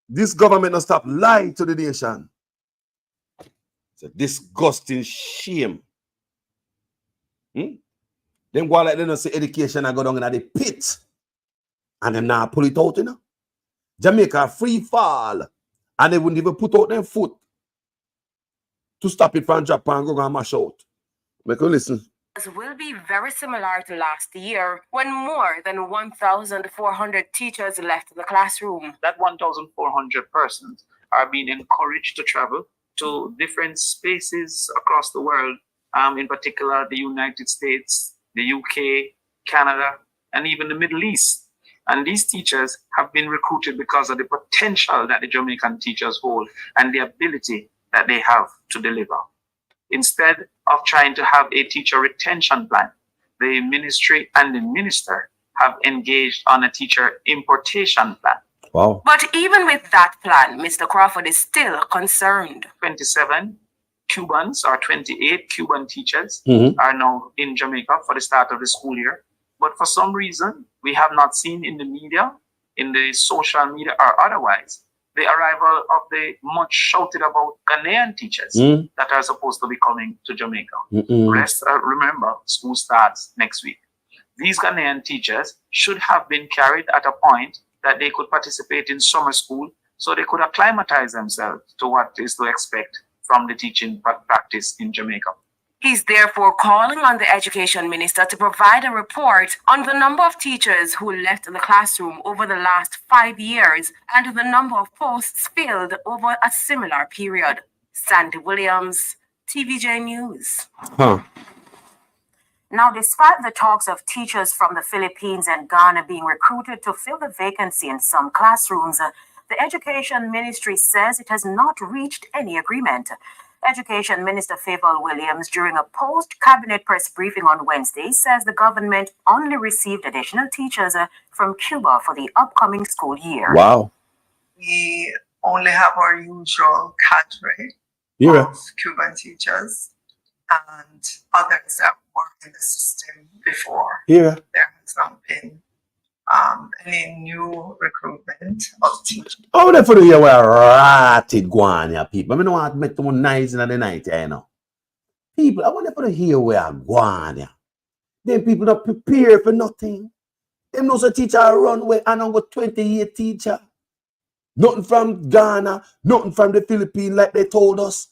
[SPEAKER 3] This government not stop lying to the nation. It's a disgusting shame. Them go like they don't say education and go down in the pit. And them now pull it out, you know. Jamaica free fall. And they wouldn't even put out their foot to stop it from Japan go and mash out. Make you listen.
[SPEAKER 5] Will be very similar to last year, when more than 1,400 teachers left the classroom.
[SPEAKER 6] that 1,400 persons are being encouraged to travel to different spaces across the world, in particular the United States, the UK, Canada, and even the Middle East. And these teachers have been recruited because of the potential that the Jamaican teachers hold and the ability that they have to deliver. Instead of trying to have a teacher retention plan, the ministry and the minister have engaged on a teacher importation plan.
[SPEAKER 3] Wow.
[SPEAKER 5] But even with that plan, Mr. Crawford is still concerned.
[SPEAKER 6] 27 Cubans or 28 Cuban teachers
[SPEAKER 3] Mhm.
[SPEAKER 6] are now in Jamaica for the start of the school year. But for some reason, we have not seen in the media, in the social media or otherwise, the arrival of the much shouted about Ghanaian teachers that are supposed to be coming to Jamaica. Remember, school starts next week. These Ghanaian teachers should have been carried at a point that they could participate in summer school so they could acclimatize themselves to what is to expect from the teaching practice in Jamaica.
[SPEAKER 5] He's therefore calling on the education minister to provide a report on the number of teachers who left the classroom over the last 5 years and the number of posts filled over a similar period. Sandy Williams, TVJ News.
[SPEAKER 3] Huh.
[SPEAKER 5] Now, despite the talks of teachers from the Philippines and Ghana being recruited to fill the vacancy in some classrooms, the Education Ministry says it has not reached any agreement. Education Minister Favour Williams, during a post-cabinet press briefing on Wednesday, says the government only received additional teachers from Cuba for the upcoming school year.
[SPEAKER 3] Wow.
[SPEAKER 7] We only have our usual cadre
[SPEAKER 3] Yeah.
[SPEAKER 7] of Cuban teachers and others that worked in the system before.
[SPEAKER 3] Yeah.
[SPEAKER 7] There has not been any new recruitment of teachers.
[SPEAKER 4] How they for the year where rotted go on here, people? I mean, I want to make them nice in the night, you know. People, I want to put here where go on here. Then people not prepare for nothing. Them knows a teacher run where I know got 20-year teacher. Nothing from Ghana, nothing from the Philippines like they told us.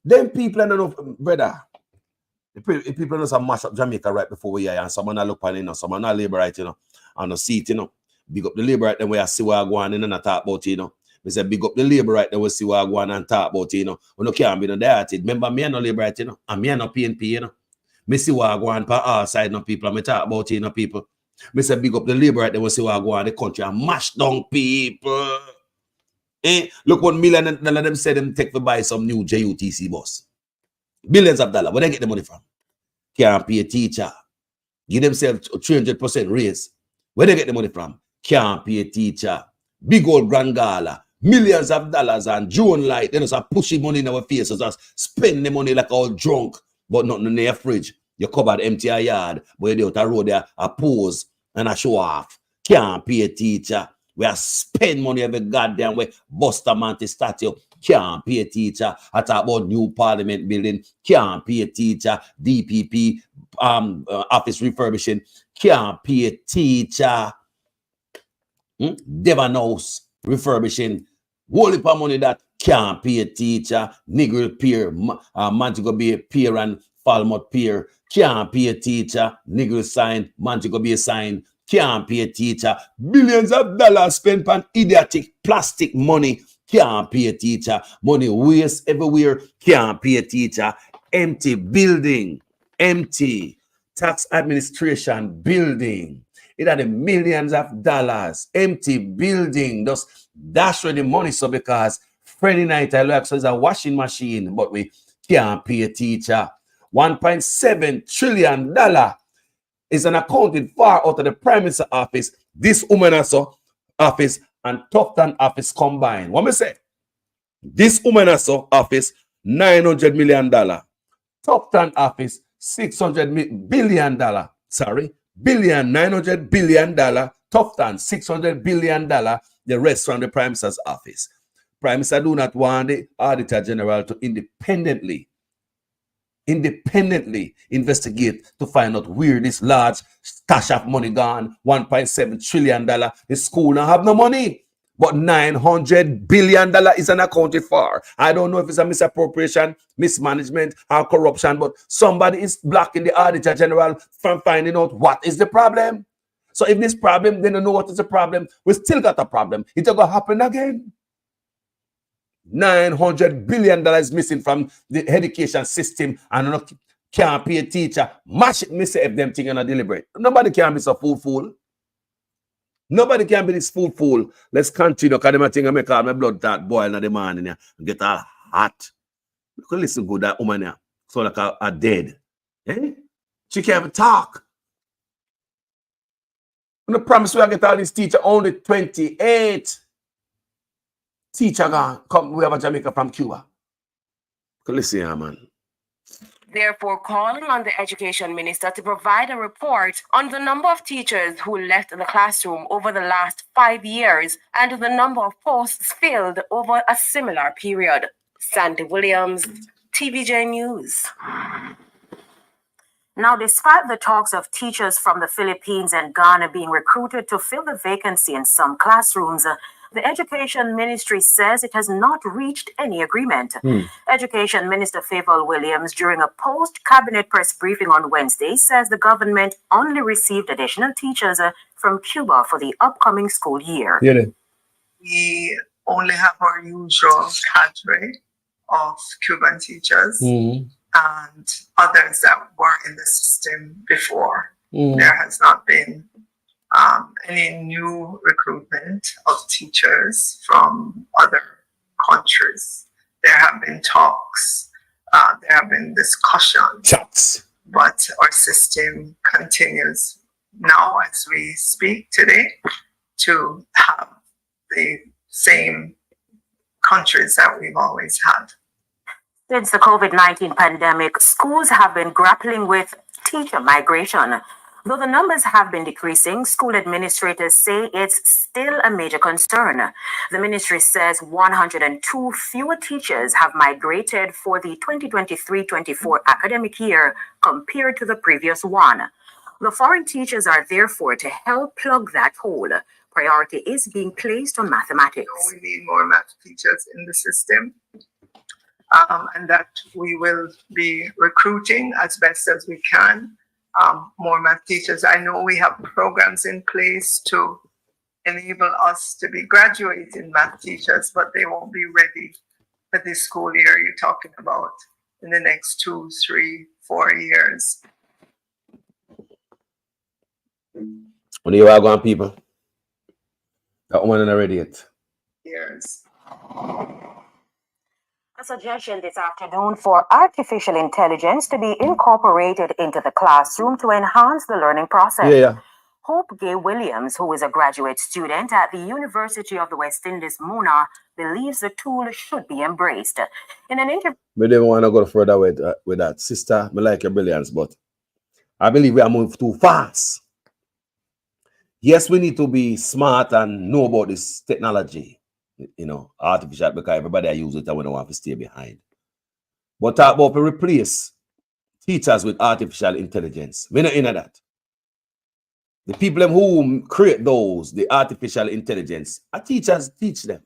[SPEAKER 4] Them people I don't know, brother. The people know some mash up Jamaica right before we here, and someone I look on, you know, someone not labor right, you know, on the seat, you know. Big up the labor right then where I see what I go on and I talk about, you know. We say big up the labor right then we see what I go on and talk about, you know. We no can't be no there. Remember me and no labor right, you know, and me and no PNP, you know. Me see what I go on for our side, no people, and me talk about, you know, people. Me say big up the labor right then we see what I go on in the country and mash down people. Eh? Look what $1 million them said them take to buy some new JUTC bus. Billions of dollars. Where they get the money from? Can't pay a teacher. Give themselves a 300% raise. Where they get the money from? Can't pay a teacher. Big old grand gala. Millions of dollars and June light. They just are pushing money in our faces. Just spend the money like all drunk. But nothing in their fridge. You covered empty a yard. But you out a road there, a pose and a show off. Can't pay a teacher. We are spend money every goddamn way. Bustamante statue. Can't pay a teacher. I talk about new parliament building. Can't pay a teacher. DPP office refurbishing. Can't pay a teacher. Devon House refurbishing. Whole heap of money that can't pay a teacher. Nigger Pier, Montego Bay Pier and Falmouth Pier. Can't pay a teacher. Nigger sign, Montego Bay sign. Can't pay a teacher. Billions of dollars spent on idiotic plastic money. Can't pay a teacher. Money waste everywhere. Can't pay a teacher. Empty building. Empty. Tax administration building. It had the millions of dollars. Empty building. Just dash where the money so because Friday night I like so it's a washing machine, but we can't pay a teacher. $1.7 trillion is an accounted far out of the Prime Minister office, this woman also office, and Tufton office combined. What me say? This woman also office, $900 million. Tufton office, $600 billion. Sorry, $900 billion. Tufton, $600 billion. The rest from the Prime Minister's office. Prime Minister do not want the Auditor General to independently investigate to find out where this large stash of money gone. $1.7 trillion. The school now have no money, but $900 billion is unaccounted for. I don't know if it's a misappropriation, mismanagement, or corruption, but somebody is blocking the Auditor General from finding out what is the problem. So if this problem, they don't know what is the problem, we still got a problem. It's going to happen again. $900 billion is missing from the education system and can't pay a teacher. Mash it, miss if them thing and deliberate. Nobody can be so fool. Nobody can be this fool. Let's continue because them thing make all my blood start boil in the morning and get all hot. You can listen good that woman here. So like a dead. Eh? She can't even talk. And the promise we get all these teachers only 28. Teacher gone, come, we have a Jamaica from Cuba. Listen here, man.
[SPEAKER 5] Therefore, calling on the Education Minister to provide a report on the number of teachers who left the classroom over the last 5 years and the number of posts filled over a similar period. Sandy Williams, TVJ News. Now, despite the talks of teachers from the Philippines and Ghana being recruited to fill the vacancy in some classrooms, the Education Ministry says it has not reached any agreement. Education Minister Favour Williams, during a post-cabinet press briefing on Wednesday, says the government only received additional teachers from Cuba for the upcoming school year.
[SPEAKER 7] We only have our usual cadre of Cuban teachers and others that were in the system before. There has not been any new recruitment of teachers from other countries. There have been talks, there have been discussions,
[SPEAKER 3] Chats.
[SPEAKER 7] but our system continues now as we speak today to have the same countries that we've always had.
[SPEAKER 5] Since the COVID-19 pandemic, schools have been grappling with teacher migration. Though the numbers have been decreasing, school administrators say it's still a major concern. The ministry says 102 fewer teachers have migrated for the 2023-24 academic year compared to the previous one. The foreign teachers are therefore to help plug that hole. Priority is being placed on mathematics.
[SPEAKER 7] We need more math teachers in the system, and that we will be recruiting as best as we can more math teachers. I know we have programs in place to enable us to be graduating math teachers, but they won't be ready for this school year you're talking about in the next 2, 3, 4 years.
[SPEAKER 4] When you are going, people, that one ain't ready yet.
[SPEAKER 7] Years.
[SPEAKER 5] A suggestion this afternoon for artificial intelligence to be incorporated into the classroom to enhance the learning process.
[SPEAKER 4] Yeah.
[SPEAKER 5] Hope Gay Williams, who is a graduate student at the University of the West Indies, Mona, believes the tool should be embraced. In an interview,
[SPEAKER 4] We didn't want to go further with that. Sister, I like your brilliance, but I believe we are moving too fast. Yes, we need to be smart and know about this technology, you know, artificial, because everybody I use it and we don't want to stay behind. But talk about to replace teachers with artificial intelligence. We're not into that. The people who create those, the artificial intelligence, our teachers teach them.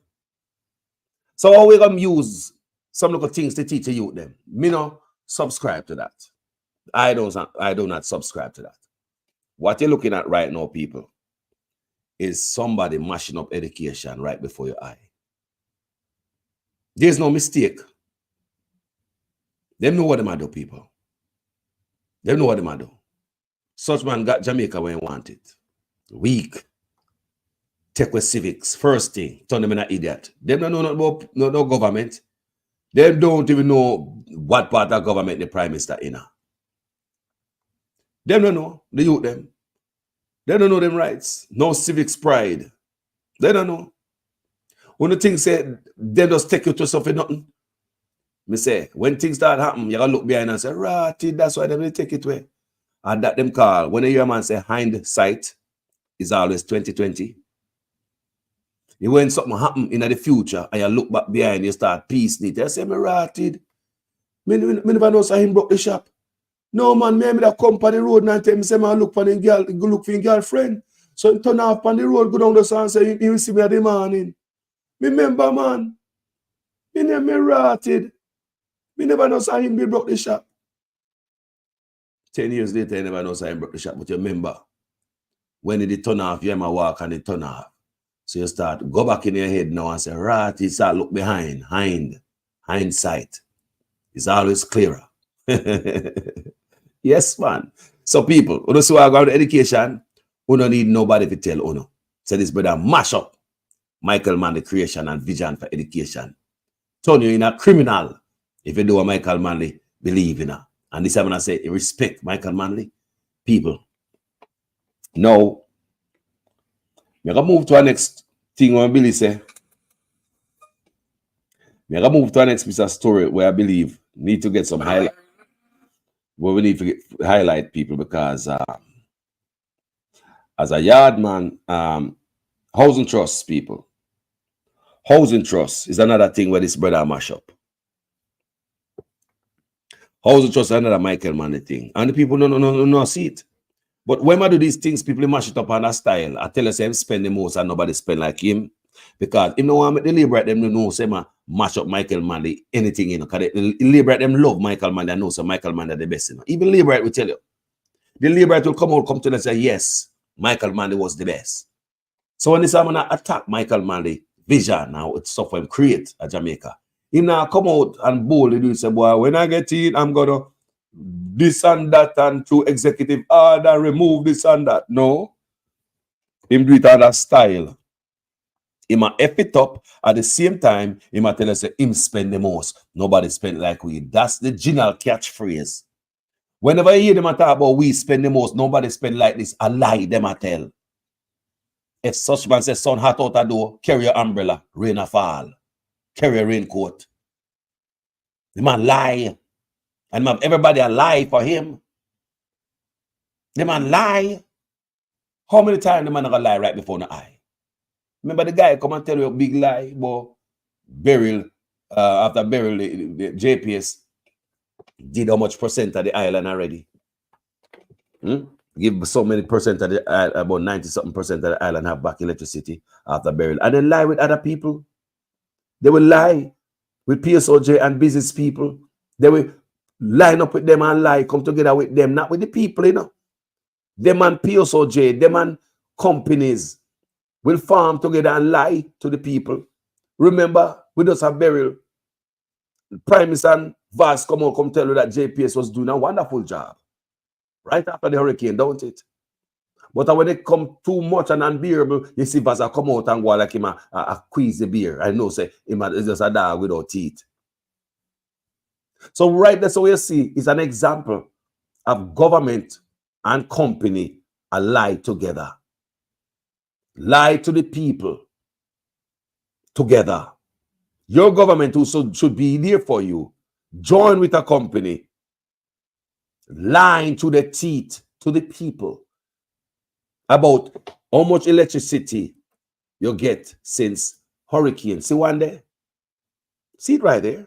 [SPEAKER 4] So how we gonna use some little things to teach the youth them? Me no subscribe to that. I do not subscribe to that. What you're looking at right now, people, is somebody mashing up education right before your eye. There's no mistake. They know what they do, people. They know what they do. Such man got Jamaica when he wanted. Weak. Take with civics. First thing, turn them in an idiot. They don't know nothing about no government. They don't even know what part of government the prime minister in. They don't know. The youth them. They don't know them rights. No civics pride. They don't know. When the things say, they just take you to something nothing. Me say, when things start happening, you gotta look behind and say, right, that's why they will take it away. And that them call, when you hear a man say hindsight is always 2020. When something happen in the future and you look back behind, you start piecing it. You say, me rotted. Me never know say him broke the shop. No man, me that come on the road and tell me say man look for the girl, go look for his girlfriend. So he turn off on the road, go down the sun and say he will see me at the morning. Me remember man. Me name me rotted. Me never know say him be broke the shop. 10 years later, you never know say him broke the shop. But you remember, when it turn off, you might walk and it turn off. So you start, go back in your head now and say, right, you start look behind, hindsight. It's always clearer. Yes, man. So people, who don't see what I got education, who don't need nobody to tell Uno. So this brother mash up Michael Manley creation and vision for education. Turn you in a criminal if you do what Michael Manley believe in. And this I'm gonna say, respect Michael Manley. People. Now, we're gonna move to our next thing where Billy say. We're gonna move to our next piece of story where I believe need to get some highlight. Where we need to highlight people because as a yard man, housing trust people. Housing trust is another thing where this brother mash up. Housing trust is another Michael Manley thing. And the people no see it. But when I do these things, people mash it up on a style. I tell you, say him spend the most and nobody spend like him. Because if no one make the liberate them know say man mash up Michael Manley, anything, you know, because the liberate them love Michael Manley and know so Michael Manley the best, you know. Even liberate will tell you. The liberate will come to them and say, yes, Michael Manley was the best. So when this I'm gonna attack Michael Manley vision now, it's stuff for him create at Jamaica. He now come out and boldly do say, boy, when I get in, I'm gonna this and that and through executive order, remove this and that. No. Him do it on a style. He might F it up at the same time. He might tell us that him spend the most. Nobody spend like we. That's the general catchphrase. Whenever you hear them talk about we spend the most, nobody spend like this. A lie them I tell. If such man says, sun hot out the door, carry your umbrella, rain or fall. Carry a raincoat. The man lie. And man, everybody a lie for him. The man lie. How many times the man gonna lie right before the eye? Remember the guy come and tell you a big lie about burial, after burial, the JPS did how much percent of the island already? Give so many percent of the about 90-something percent of the island have back electricity after burial. And they lie with other people. They will lie with PSOJ and business people. They will line up with them and lie, come together with them, not with the people, you know. Them and PSOJ, them and companies will farm together and lie to the people. Remember, we just have burial. Prime Minister and Vaz come tell you that JPS was doing a wonderful job. Right after the hurricane, don't it? But when it come too much and unbearable, you see Vaz come out and go like him a squeeze the beer. I know, say, him is just a dog without teeth. So right there, so you see, it's an example of government and company are lie together. Lie to the people together. Your government also should be there for you. Join with a company. Lying to the teeth to the people about how much electricity you get since hurricane. See one day? See it right there.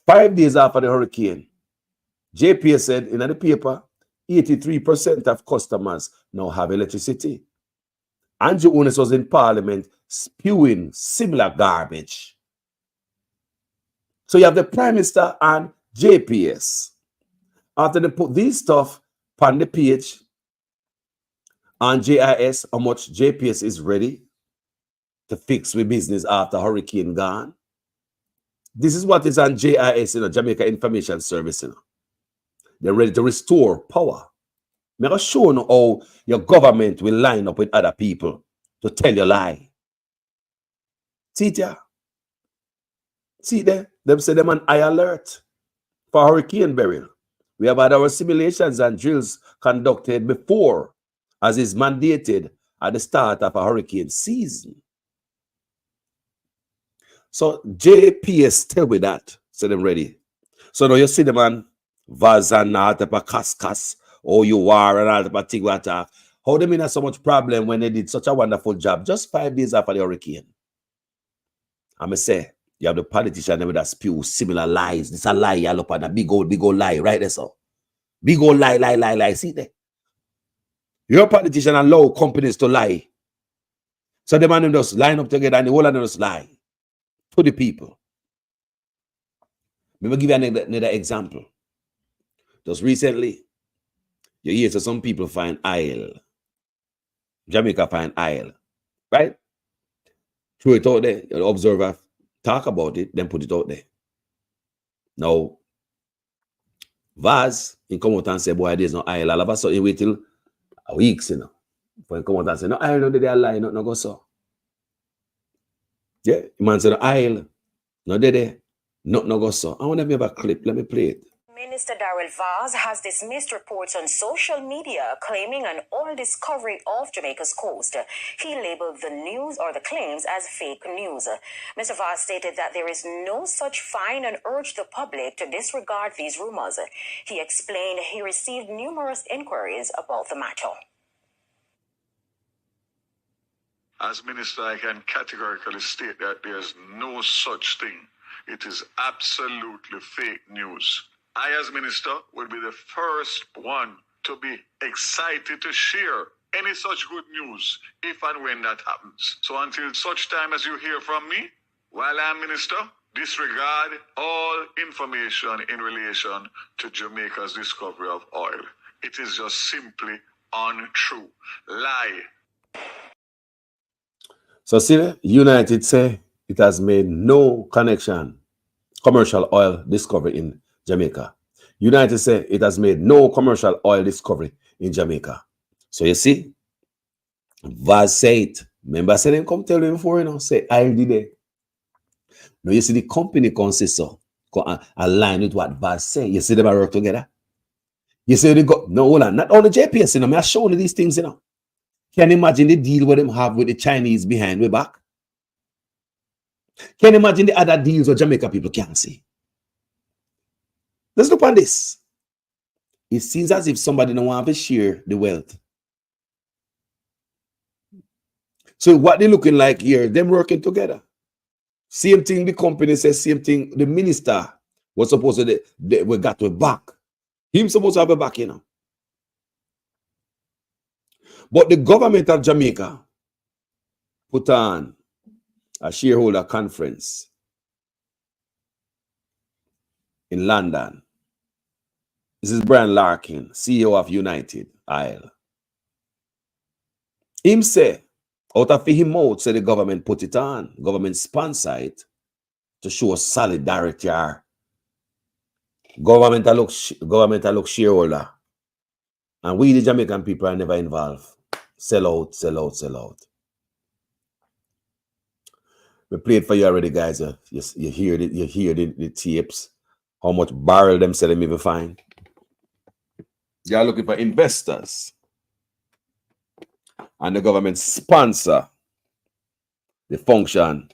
[SPEAKER 4] 5 days after the hurricane, JPS said in the paper, 83% of customers now have electricity. Andrew Unis was in Parliament spewing similar garbage. So you have the Prime Minister and JPS. After they put these stuff on the page on JIS, how much JPS is ready to fix with business after hurricane gone. This is what is on JIS, Jamaica Information Service. They're ready to restore power. I'm going to show you how your government will line up with other people to tell you lie. See it here? See there? Them say them on high alert for hurricane burial. We have had our simulations and drills conducted before, as is mandated at the start of a hurricane season. So JPS tell me that, so them ready. So now you see them on Vaz and all type of Kaskas, or you war and all type of thing attack. How they mean have so much problem when they did such a wonderful job just 5 days after the hurricane? I'm say you have the politician that spew similar lies. This a lie, you look at a big old lie, right there, so. Big old lie. See there? Your politician allow companies to lie. So the man just line up together and the whole of them just lie to the people. Let me give you another example. Just recently, you hear so some people find oil. Jamaica find oil, right? Throw it out there. The observer talk about it, then put it out there. Now, Vaz, he come out and say, boy, there's no oil. All of a sudden, he wait till weeks, For he come out and say, no oil, no, they are lying, no go so. Yeah, the man said, no oil, no, they no go so. I want to have a clip. Let me play it.
[SPEAKER 5] Minister Darrell Vaz has dismissed reports on social media claiming an oil discovery off Jamaica's coast. He labeled the news or the claims as fake news. Mr. Vaz stated that there is no such find and urged the public to disregard these rumors. He explained he received numerous inquiries about the matter.
[SPEAKER 8] As minister, I can categorically state that there's no such thing. It is absolutely fake news. I, as minister, will be the first one to be excited to share any such good news if and when that happens. So until such time as you hear from me, while I'm minister, disregard all information in relation to Jamaica's discovery of oil. It is just simply untrue. Lie.
[SPEAKER 3] So see, United say it has made no connection, commercial oil discovery in Jamaica. United say it has made no commercial oil discovery in Jamaica. So you see, Vaz say it. Remember I said them come tell you before, say I did it. Now you see the company consists of align with what Vaz say. You see them work together. You see they got no hold on, not only JPS, I show you these things, Can you imagine the deal what them have with the Chinese behind way back?
[SPEAKER 4] Can you imagine the other deals what Jamaica people can't see? Let's look on this. It seems as if somebody don't want to share the wealth. So what they looking like here, them working together. Same thing the company says, same thing the minister was supposed to, we got to back. Him supposed to have a back, you know. But the government of Jamaica put on a shareholder conference in London. This is Brian Larkin, CEO of United Isle. Him say, out of him mouth, say the government put it on, government sponsor it to show solidarity. Government look shareholder. And we, the Jamaican people, are never involved. Sell out, sell out, sell out. We played for you already, guys. You hear the tapes. How much barrel them sell them even find. They are looking for investors. And the government sponsor the function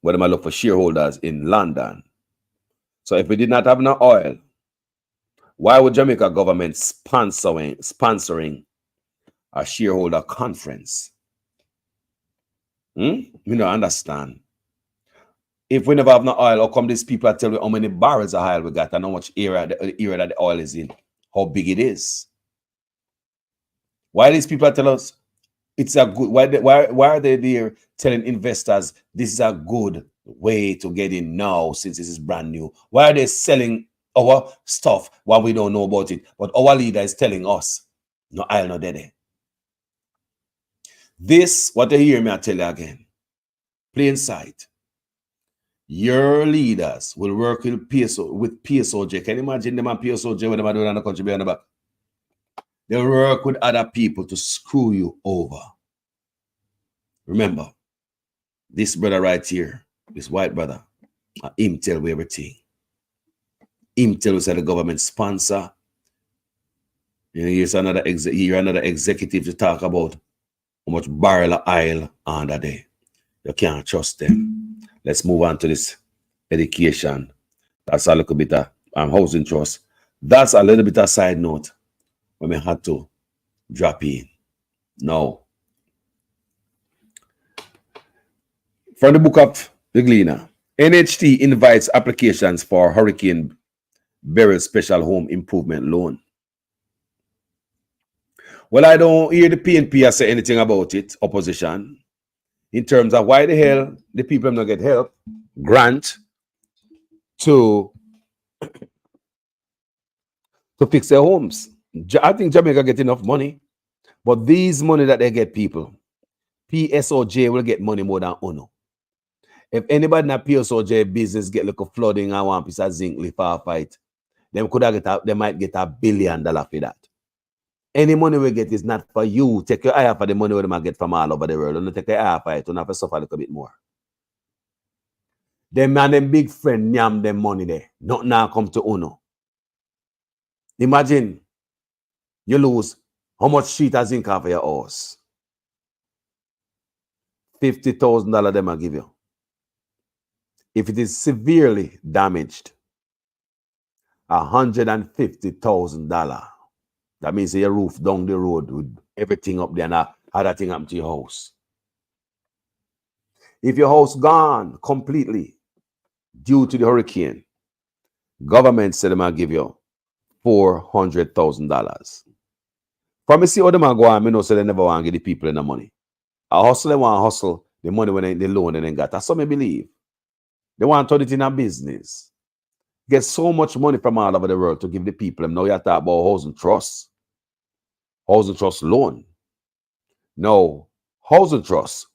[SPEAKER 4] where they might look for shareholders in London. So if we did not have no oil, why would Jamaica government sponsoring a shareholder conference? We don't understand. If we never have no oil, how come these people are telling you how many barrels of oil we got and how much area that the oil is in, how big it is? Why these people tell us it's a good, why are they there telling investors this is a good way to get in now since this is brand new? Why are they selling our stuff while we don't know about it? But our leader is telling us, no oil, no dead. This, what they hear me, I tell you again, plain sight. Your leaders will work with PSOJ. Can you imagine them and PSOJ when they are doing in the country behind the back? They work with other people to screw you over. Remember, this brother right here, this white brother, him tell you everything. Him tell you the government sponsor. Here's another executive to talk about how much barrel of oil under there. You can't trust them. Let's move on to this education. That's a little bit of housing trust. That's a little bit of side note when we had to drop in. Now, from the book of the Gleaner, NHT invites applications for Hurricane Beryl Special Home Improvement Loan. Well, I don't hear the PNP say anything about it, opposition, in terms of why the hell the people don't get help, grant to fix their homes. I think Jamaica get enough money, but these money that they get, people, PSOJ will get money more than UNO. If anybody in a PSOJ business get like a flooding and one piece of zinc leaf fight, they might get $1 billion for that. Any money we get is not for you. Take your eye off of the money we might get from all over the world. Don't take your eye off of it. Don't have to suffer a little bit more. Them and them big friend yam them money there. Not now come to UNO. Imagine you lose how much sheet of zinc off of your house. $50,000 them I give you. If it is severely damaged, $150,000. That means your roof down the road with everything up there and other thing happen to your house. If your house gone completely due to the hurricane, government said they might give you $400,000. From me see how them go on, I know so they never want to give the people any money. A hustle, they want to hustle the money when they loan and then got. That's what I believe. They want to turn it in a business. Get so much money from all over the world to give the people. Now you have to talk about housing trust. Housing trust loan. No, housing trust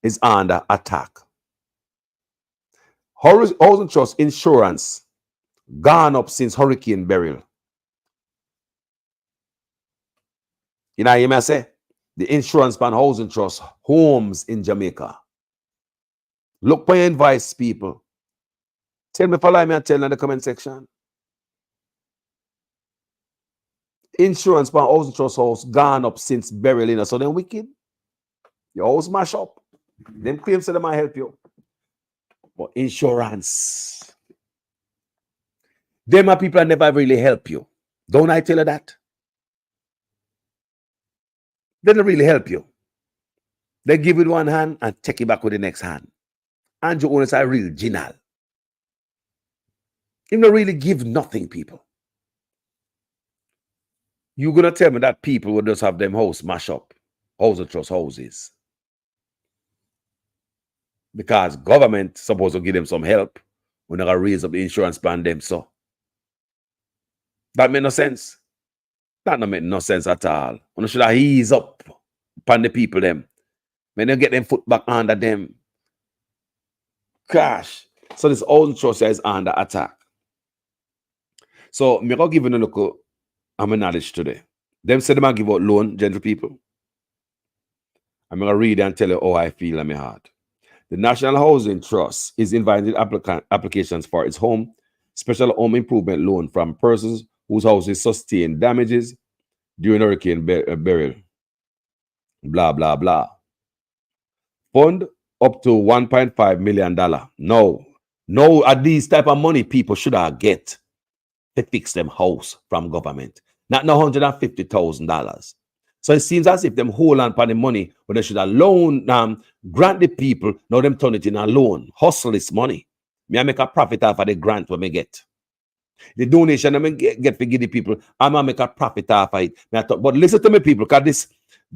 [SPEAKER 4] is under attack. Housing trust insurance gone up since Hurricane Beryl. You know what I say? The insurance ban housing trust homes in Jamaica. Look for your advice, people. Tell me if I lie, me and tell in the comment section. Insurance for housing trust house gone up since Beryl, so then wicked. Your house mash up. Them claims say they might help you. But insurance, them are people that never really help you. Don't I tell you that? They don't really help you. They give with one hand and take it back with the next hand. Andrew Owens are real genial. He don't really give nothing, people. You're going to tell me that people will just have them house mash up, house of trust houses. Because government supposed to give them some help. We're not going to raise up the insurance plan them, so. That make no sense. That don't make no sense at all. We should have ease up upon the people them. When they get them foot back under them. Gosh. So this old trust is under attack. So, I'm going to give you a look at my knowledge today. Them say they might give out loan, gentle people. I'm going to read and tell you how I feel in my heart. The National Housing Trust is inviting applications for its home special home improvement loan from persons whose houses sustained damages during Hurricane Beryl. Blah, blah, blah. Fund up to $1.5 million. No, at these type of money people should have get to fix them house from government. Not no $150,000. So it seems as if them hold on for the money when they should have loan grant the people, now them turn it in a loan. Hustle this money. Me I make a profit off of the grant when me get. The donation I get to give the people, I'm gonna make a profit off of it. But listen to me, people, because this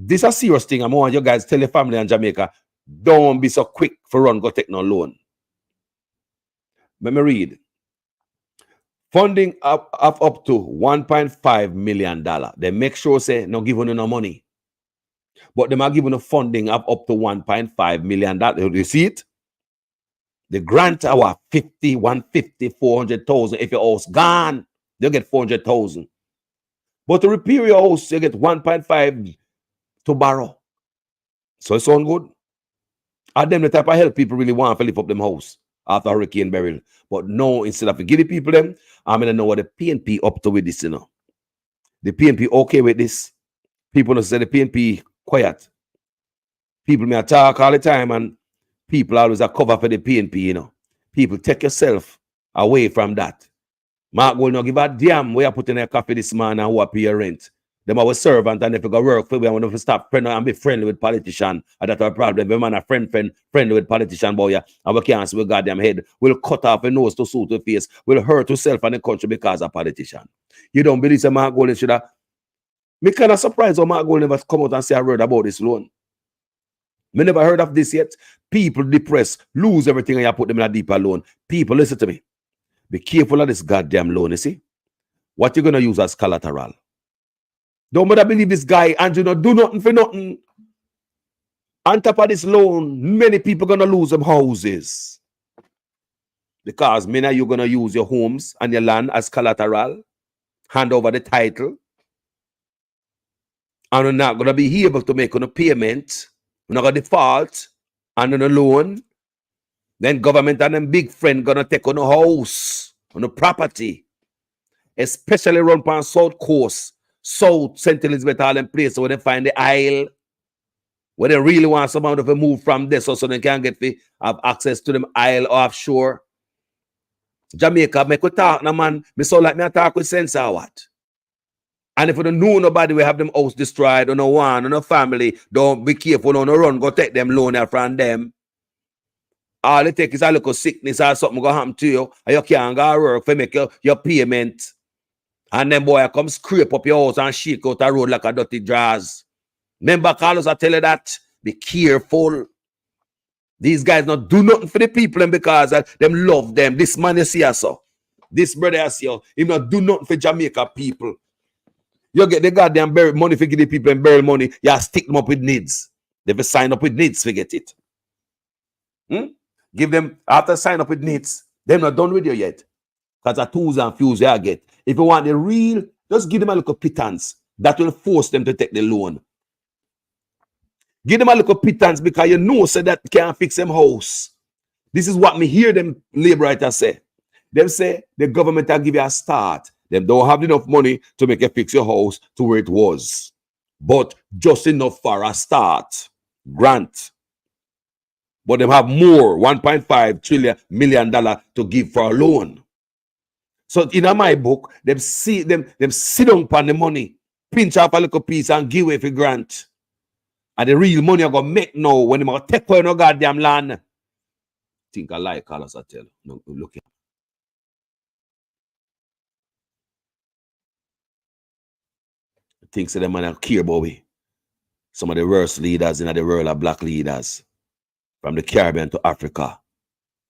[SPEAKER 4] is a serious thing. I want you guys tell your family in Jamaica, don't be so quick for run go take no loan. Let me read. Funding up to $1.5 million. They make sure say no give you no money. But they might give you funding up to $1.5 million. You see it? The grant our 50, 150, 400,000. If your house gone, they'll get 400,000. But to repair your house, you get 1.5 to borrow. So it sound good. And them the type of help people really want to lift up them house after Hurricane Beryl. But no, instead of give the people them, I'm going to know what the PNP up to with this, you know. The PNP okay with this. People don't say the PNP quiet. People may talk all the time and people always are cover for the PNP, you know. People take yourself away from that. Mark will not give a damn where you put in a coffee this man and who are pay your rent. Them our servant and if you go work for we want to stop friend and be friendly with politician. And that's our problem. If man a friendly with politician boy, and we can't see we goddamn head. We'll cut off a nose to suit the face. We'll hurt yourself and the country because of politician. You don't believe that Mark Golding should have. Me kind of surprised how Mark Golding never come out and say a word about this loan. Me never heard of this yet. People depressed, lose everything and you put them in a deeper loan. People, listen to me. Be careful of this goddamn loan, you see? What you gonna use as collateral? Don't bother believe this guy, Andrew, not do nothing for nothing. On top of this loan, many people gonna lose them houses. Because many of you gonna use your homes and your land as collateral, hand over the title, and you're not gonna be able to make a payment, you're not gonna default, and on a loan, then government and them big friend gonna take on a house, on a property, especially run on South Coast, South, St. Elizabeth Island place where they find the aisle, where they really want someone to move from there so they can get to have access to them aisle offshore. Jamaica, make we talk now, man. Me so like me talk with sense or what? And if you don't know nobody, we have them house destroyed, or no one, or no family, don't be careful, no run, go take them loan from them. All it takes is a little sickness or something go happen to you, and you can't go work for make your payment. And then boy come scrape up your house and shake out the road like a dirty drawers. Remember, Carlos, I tell you that. Be careful. These guys not do nothing for the people because them love them. This man you see us, this brother you see, he not do nothing for Jamaica people. You get the goddamn burial money for give the people and burial money, you stick them up with needs. They will sign up with needs, forget it. Give them, after sign up with needs, they're not done with you yet. Because the tools and fuse you get. If you want the real, just give them a little pittance. That will force them to take the loan. Give them a little pittance because you know so that can't fix them house. This is what me hear them labor writers say. Them say the government will give you a start. Them don't have enough money to make you fix your house to where it was. But just enough for a start. Grant. but them have more, 1.5 trillion million dollar to give for a loan. So in my book, them sit down upon the money, pinch off a little piece and give away for grant. And the real money I gonna make now when they gonna take away no goddamn land. Think I like Carlos, I tell. No, look here. Thinks that them man care about we. Some of the worst leaders in the world are black leaders. From the Caribbean to Africa.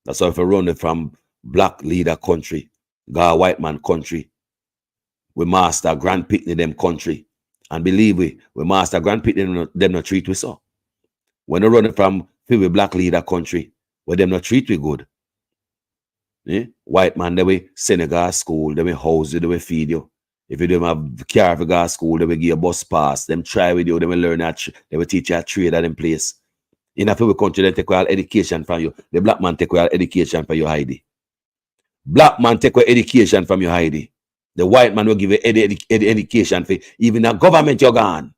[SPEAKER 4] That's how if we run it from black leader country, go white man country. We master Grand Pitney them country. And believe we master Grand Pitney them not treat we so. When we run it from black leader country, where them not treat we good. White man, they will send you to school, they will house you, they will feed you. If you don't have car for go to school, they will give you a bus pass. Them try with you, they will learn that, they will teach you a trade at them place. In a few country, they take away all education from you. The black man take away all education from your Heidi. Black man take away education from your Heidi. The white man will give you education for even a government you're gone.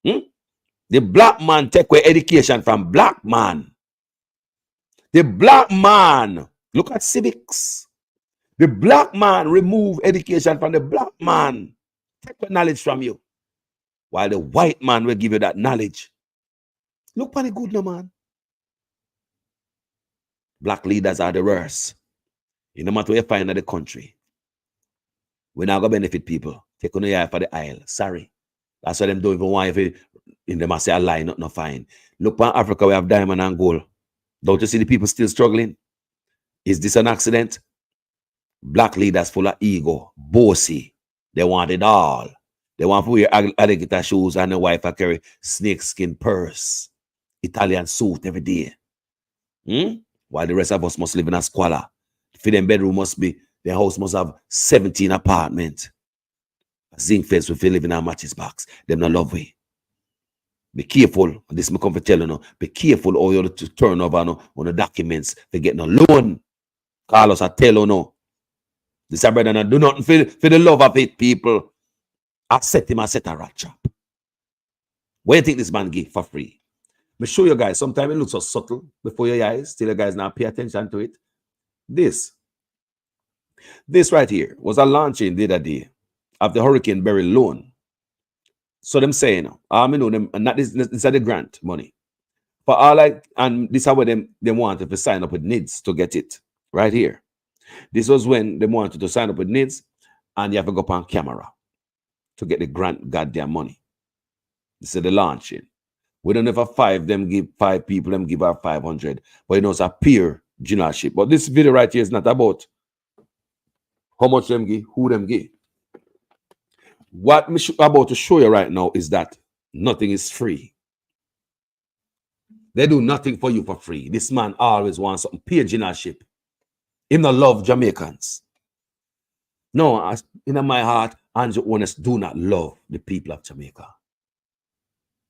[SPEAKER 4] The black man take away education from black man. The black man, look at civics. The black man remove education from the black man. Take the knowledge from you. While the white man will give you that knowledge. Look for the good, no man. Black leaders are the worst. No matter where you find in the country. We're not going to benefit people. Take on the eye for the aisle. Sorry. That's why them don't even want if in them say a lie, not fine. Look for Africa, we have diamond and gold. Don't you see the people still struggling? Is this an accident? Black leaders full of ego, bossy. They want it all. They want to wear alligator shoes and the wife carry snakeskin purse, Italian suit every day. While the rest of us must live in a squalor. For them bedroom must be, their house must have 17 apartments. Zinc fence if you live in a matches box. Them not love way. Be careful. This me come to tell you now. Be careful how you to turn over on the documents for getting a loan. Carlos, I tell you now. This brother not do nothing for the love of it, people. I set him, I set a rat trap. What do you think this man give for free? Me show you guys. Sometimes it looks so subtle before your eyes. Still you guys now pay attention to it. This right here was a launching the other day of the Hurricane Berry loan. So them saying, I know them, and that is the grant money. For all and this is how them wanted to sign up with NIDS to get it. Right here. This was when they wanted to sign up with NIDS, and you have to go up on camera to get the grant goddamn money. This is the launching. We don't have them give 5 people, them give out 500. But you know, it's a peer generalship. But this video right here is not about how much them give, who them give. What I'm about to show you right now is that nothing is free. They do nothing for you for free. This man always wants something, peer generalship. Him not love Jamaicans. No, in my heart, Andrew Honest do not love the people of Jamaica.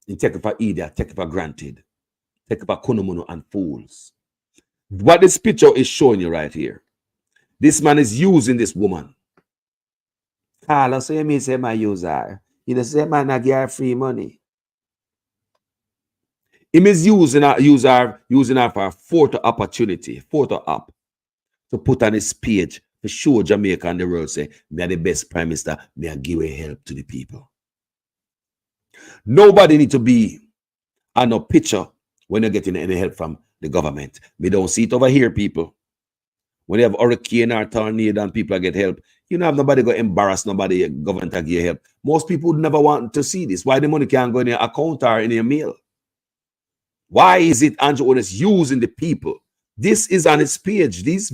[SPEAKER 4] He take it for idiot, take it for granted, take it for kunumuno and fools. What this picture is showing you right here. This man is using this woman. Carlos, so you mean say my user? You know, say man I give her free money. He is using her for a photo opportunity, photo up, to put on his page to show Jamaica and the world say, me are the best prime minister, me I give a help to the people. Nobody need to be on a picture when you're getting any help from the government. We don't see it over here, people. When you have hurricane or tornado and people get help, you don't have nobody go embarrass nobody, government to give help. Most people would never want to see this. Why the money can't go in your account or in your mail? Why is it Andrew Honest using the people? This is on his page. These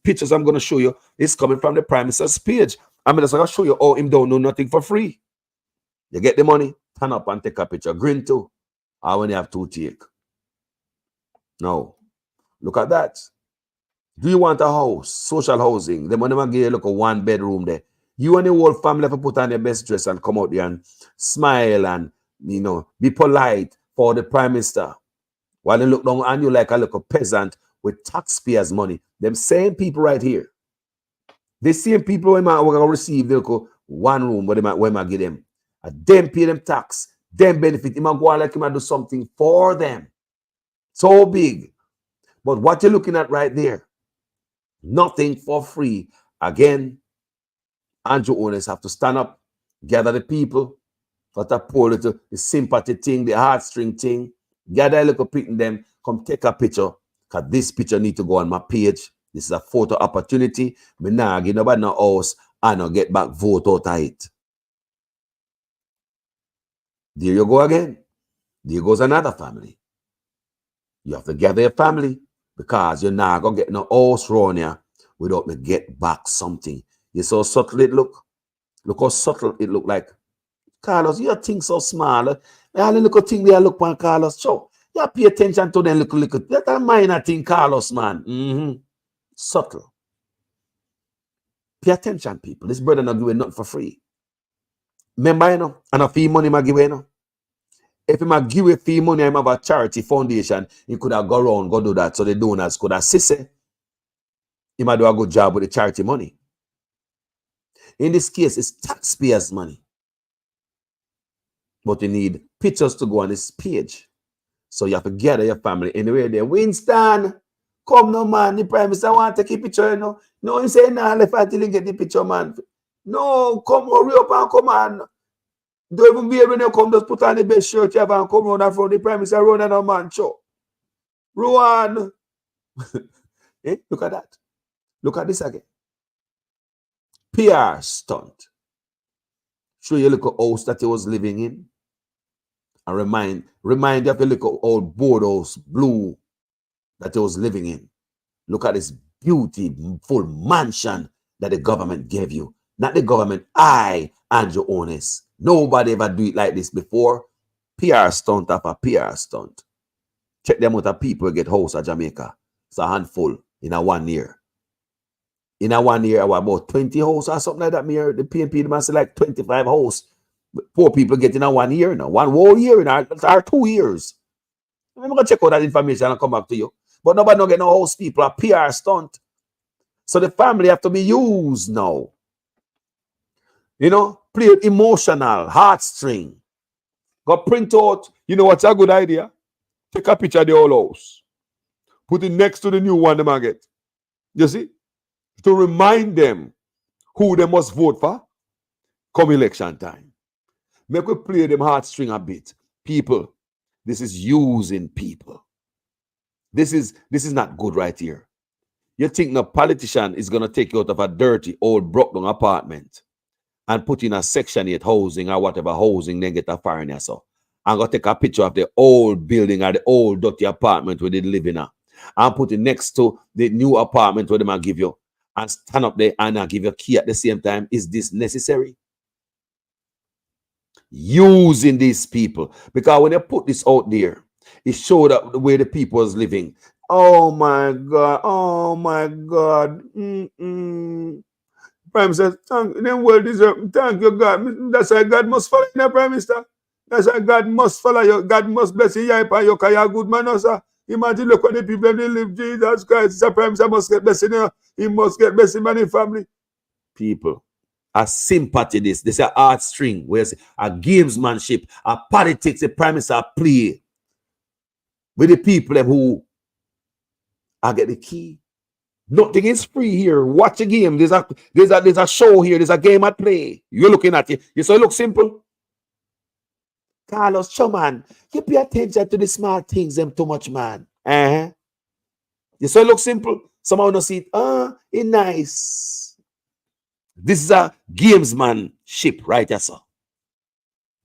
[SPEAKER 4] pictures I'm going to show you is coming from the Prime Minister's page. I'm just going to show you how him don't know nothing for free. You get the money, turn up and take a picture. Green too. Or when you have 2 take. Now, look at that. Do you want a house, social housing? The money will give you look a 1 bedroom there. You and the whole family have to put on your best dress and come out there and smile and, you know, be polite for the Prime Minister. While they look down on you like a little peasant with taxpayers' money. Them same people right here. The same people when I will receive the 1 room, but when I give them. And them pay them tax, them benefit. Him and go on like him and do something for them. So big. But what you're looking at right there, nothing for free. Again, Andrew owners have to stand up, gather the people, for the poor little the sympathy thing, the heartstring thing, gather a little picking them, come take a picture, because this picture need to go on my page. This is a photo opportunity. Me nah give nobody no house and no get back vote out of it. There you go again. There goes another family. You have to gather your family because you're not going to get no house around here without me get back something. You saw how subtle it look? Look how subtle it look like. Carlos, you think so small. All the little thing there look on Carlos. So you pay attention to them little. That's a minor thing, Carlos, man. Subtle. Pay attention, people. This brother not giving nothing for free. Remember, you know, and a fee money ma give you know. If he give a fee money, I'm have a charity foundation, he could have gone around, go do that. So the donors could assist him. He might do a good job with the charity money. In this case, it's taxpayers' money. But you need pictures to go on this page. So you have to gather your family anyway there. Winston, come no man, the Prime Minister want to take a picture, you know. No, he say, nah, left until you get the picture, man. No, come hurry up and come on. Don't even be able to come, just put on the best shirt you have and come round and front the Prime Minister, run and a man show. Rowan. Look at that. Look at this again. PR stunt. Show you a little house that he was living in. And remind you of the little old boardhouse blue that he was living in. Look at this beautiful mansion that the government gave you. Not the government, Andrew Onis. Nobody ever do it like this before. PR stunt after PR stunt. Check them out of people get house at Jamaica. It's a handful in a 1 year. In a 1 year, about 20 houses or something like that. The PNP must say like 25 houses. Poor people get in a 1 year now. 1 whole year in our 2 years. I'm going to check out that information and come back to you. But nobody don't get no house people. A PR stunt. So the family have to be used now. You know, play emotional, heartstring. Got print out. You know what's a good idea? Take a picture of the old house. Put it next to the new one they might get. You see? To remind them who they must vote for come election time. Make we play them heartstring a bit. People, this is using people. This is not good right here. You think no politician is going to take you out of a dirty, old, broke-down apartment and put in a Section 8 housing or whatever housing, then get a foreigner so. And go take a picture of the old building or the old dirty apartment where they live in and put it next to the new apartment where they might give you and stand up there and give you a key at the same time. Is this necessary? Using these people. Because when they put this out there, it showed up the way the people was living. Oh my God. Oh my God. Prime Minister, them well deserved. Thank you, God. That's why God must follow you, Prime Minister. That's why God must follow you. God must bless you. You are a good man, sir. Imagine look at the people they live. Jesus Christ. The Prime Minister must get blessing here. He must get blessing in his family. People, a sympathy this is a art string, where it's a gamesmanship, a politics, the Prime Minister play with the people who I get the key. Nothing is free here. Watch a game. There's a show here. There's a game at play. You're looking at it. You saw it look simple. Carlos, show man, you pay attention to the small things them too much, man. You saw it look simple. Someone will see it. It's nice. This is a gamesmanship, right? Yes, sir.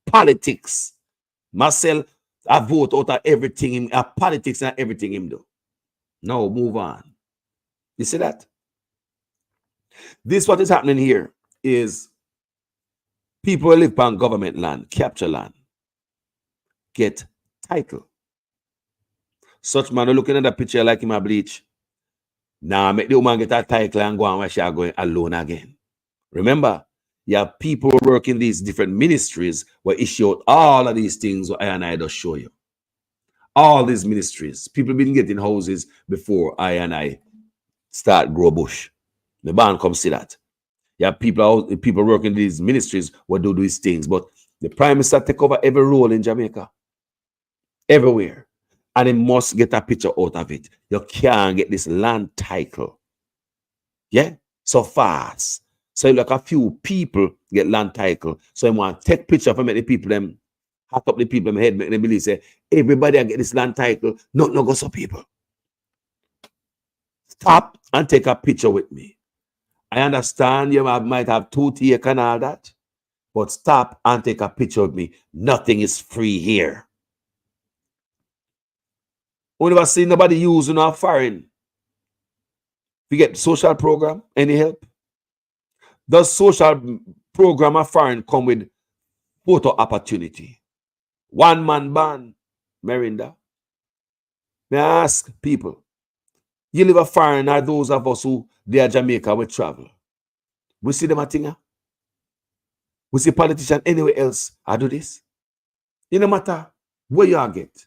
[SPEAKER 4] Politics. Marcel, I vote out of everything. Politics and everything him do. No, move on. You see that? This what is happening here is people who live on government land, capture land, get title. Such man who looking at that picture like him a bleach. Now make the woman get a title and go on where she are going alone again. Remember, you have people working these different ministries where issue out all of these things what I and I just show you. All these ministries. People been getting houses before I and I start grow bush. The band come see that. You have people working in these ministries what do these things. But the Prime Minister take over every role in Jamaica. Everywhere. And they must get a picture out of it. You can't get this land title. Yeah? So fast. So like a few people get land title. So you want to take picture for make the people them hack up the people in head, make them believe say everybody get this land title. No go so people. Stop and take a picture with me. I understand you might have 2 take and all that, but stop and take a picture with me. Nothing is free here. We never see nobody using our foreign. We get social program, any help? Does social program of foreign come with photo opportunity? One man ban, Merinda. May I ask people, you live a foreign or those of us who they are Jamaica we travel? We see them a thing. We see politicians anywhere else I do this. It no matter where you get.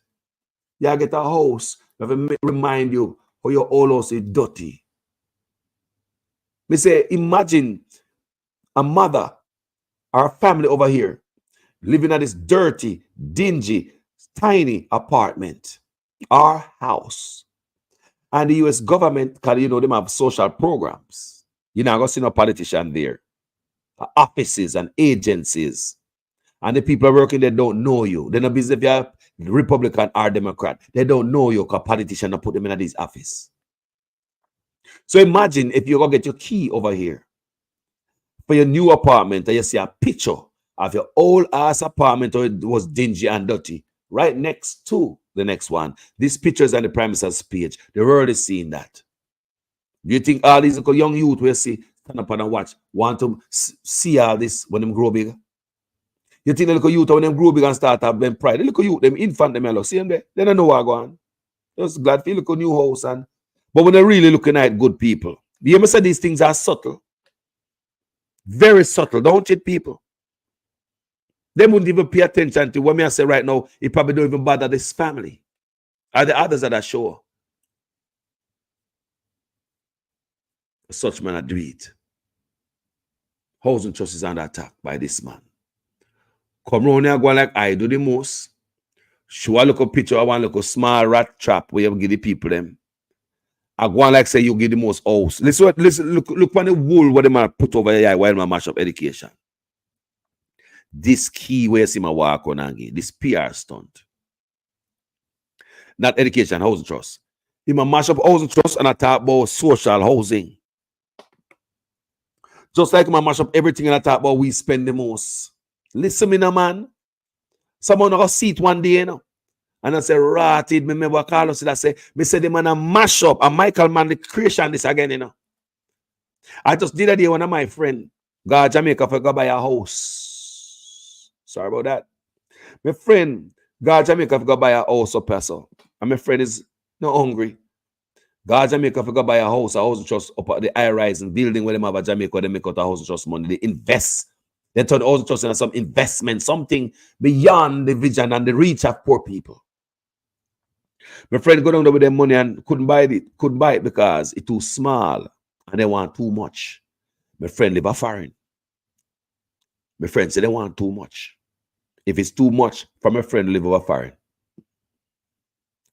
[SPEAKER 4] You get a house that remind you how your old house is dirty. Me say, imagine a mother or a family over here living in this dirty, dingy, tiny apartment or house. And the US government, because you know them have social programs. You're not going to see no politician there. Offices and agencies. And the people working there don't know you. They're not busy if you're Republican or Democrat. They don't know you because politicians don't put them in this office. So imagine if you go get your key over here for your new apartment and you see a picture of your old ass apartment or it was dingy and dirty right next to the next one. These pictures on the premises page. The world is seeing that. Do you think all these young youth will see, stand up and watch, want to see all this when them grow bigger? You think the little youth when them grow big and start have them pride? The little youth, them infant, them yellow, see them there? They don't know what going on. Just glad for you look a new house. But when they're really looking at good people, you ever say these things are subtle? Very subtle, don't you, people? They wouldn't even pay attention to what me I say right now. It probably don't even bother this family. Are the others that are sure? Such man do it. Housing trust is under attack by this man. Come round here go like I do the most. Show a look a picture, I want to look a small rat trap where you give the people them. I go on like say you give the most house. Listen, look on the wool what they man put over here while I mash up education. This key where you see my walk on again, this PR stunt. Not education, housing trust. He ma mash up housing trust and I talk about social housing. Just like I mash up everything and I talk about we spend the most. Listen me now, man. Someone got see it one day, you know. And I say, ratted, me remember Carlos said, I say, me say the man a mash up, and Michael man the creation this again, you know. I just did a day one of my friend, go Jamaica for go buy a house. Sorry about that. My friend, go Jamaica for go buy a house up here, so. And my friend is not hungry. Go Jamaica for go buy a house trust up at the high rising building where they have a Jamaica, they make out a house trust money. They invest. They turn house trust into some investment, something beyond the vision and the reach of poor people. My friend go down there with their money and couldn't buy it because it's too small and they want too much. My friend live a foreign. My friend said they want too much. If it's too much for my friend live over foreign,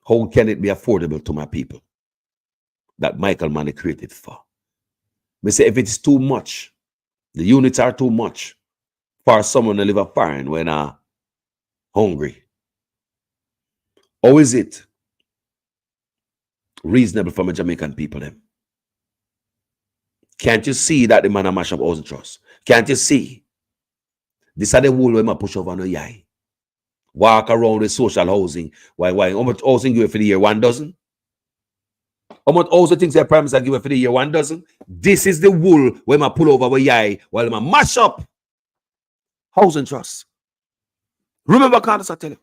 [SPEAKER 4] how can it be affordable to my people that Michael Manley created for? Me say if it's too much, the units are too much for someone to live a foreign when hungry. How is it reasonable for my Jamaican people then? Can't you see that the man a mash up housing trust? Can't you see? This are the wool where I push over no yai. Walk around with social housing. Why? How much housing give for the year? 1 dozen? How much housing things their primes give for the year? 1 dozen? This is the wool where I pull over with yai while I mash up housing trust. Remember, Carlos, I tell you.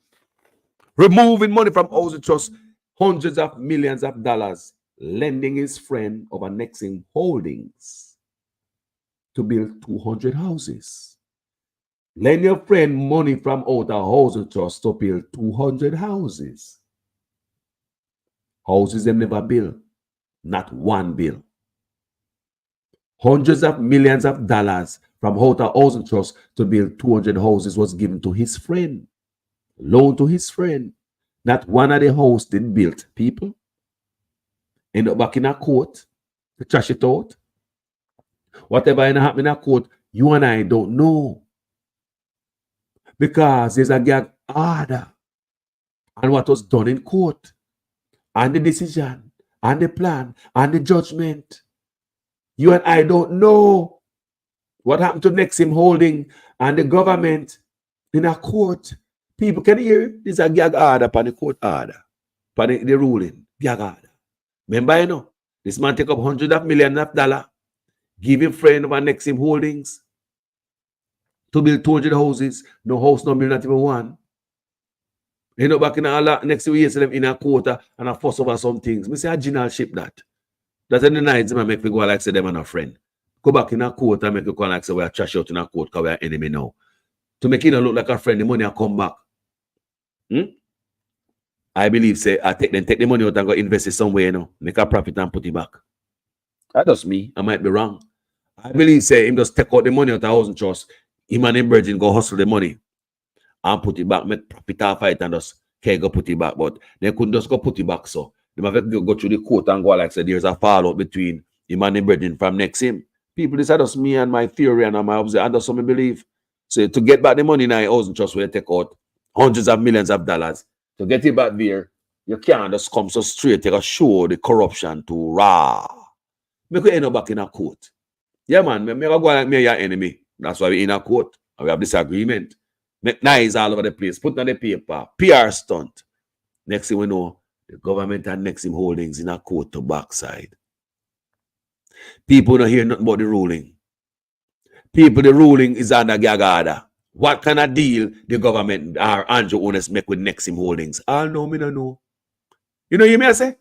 [SPEAKER 4] Removing money from housing trust, hundreds of millions of dollars, lending his friend of annexing holdings to build 200 houses. Lend your friend money from out a housing trust to build 200 houses. Houses them never build, not one bill. Hundreds of millions of dollars from out a housing trust to build 200 houses was given to his friend. Loan to his friend. Not one of the house did built, people. End up back in a court to trash it out. Whatever happen in a court, you and I don't know. Because there's a gag order. And what was done in court, and the decision, and the plan, and the judgment. You and I don't know what happened to Nexim Holding and the government in a court. People can hear it. There's a gag order upon the court order, upon the ruling, gag order. Remember, you know, this man take up hundreds of millions of dollars, give him friend of Nexim Holdings to build 200 houses. No house, no build, not even one. You know, back in all next year, them in a quarter and a fuss over some things. Me say a general ship that. That's in the night, them make me go like say them and a friend. Go back in a court and make you go like say we are trash out in a court because we are enemy now. To make it look like a friend, the money will come back. I believe say I take the money out and go invest it somewhere, you know, make a profit and put it back. That's me. I might be wrong. I believe say him just take out the money out of housing trust. Him and him virgin go hustle the money and put it back, make profit off it and just can't go put it back. But they couldn't just go put it back. So they might have to go through the court and go like say there's a fallout between him and him virgin from Nexim. People, this is just me and my theory and my observation. And that's what I believe. So to get back the money in our housing trust where they take out hundreds of millions of dollars, to get it back there, you can't just come so straight, take a show the corruption to raw. Make you end up back in a court. Yeah, man, me go like me your enemy. That's why we in a court. And we have disagreement. Make nice all over the place. Put on the paper. PR stunt. Next thing we know, the government and Nexim Holdings in a court to backside. People don't hear nothing about the ruling. People, the ruling is under gag order. What kind of deal the government or Andrew owners make with Nexim Holdings? I know, me don't know. You know, you may say?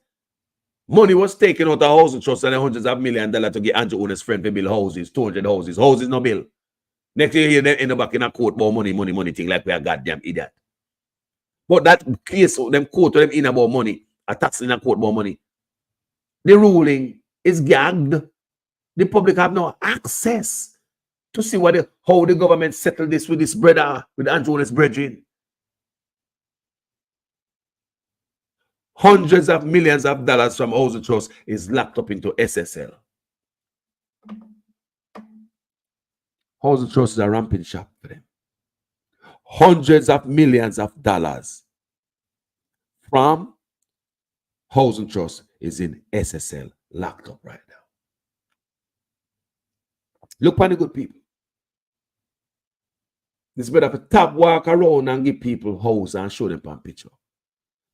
[SPEAKER 4] Money was taken out of housing trust and hundreds of millions of dollars to get Andrew owners' friend to build houses, 200 houses. Houses no bill. Next year, they end up back in a court about money thing like we are goddamn idiot. But that case, them court them in about money, a tax in a court about money. The ruling is gagged. The public have no access to see how the government settled this with this brother, with Andrew Owners' brethren. Hundreds of millions of dollars from housing trust is locked up into SSL. Housing trust is a ramping shop for them. Hundreds of millions of dollars from housing trust is in SSL, locked up right now. Look for the good people. This better for top walk around and give people house and show them on picture.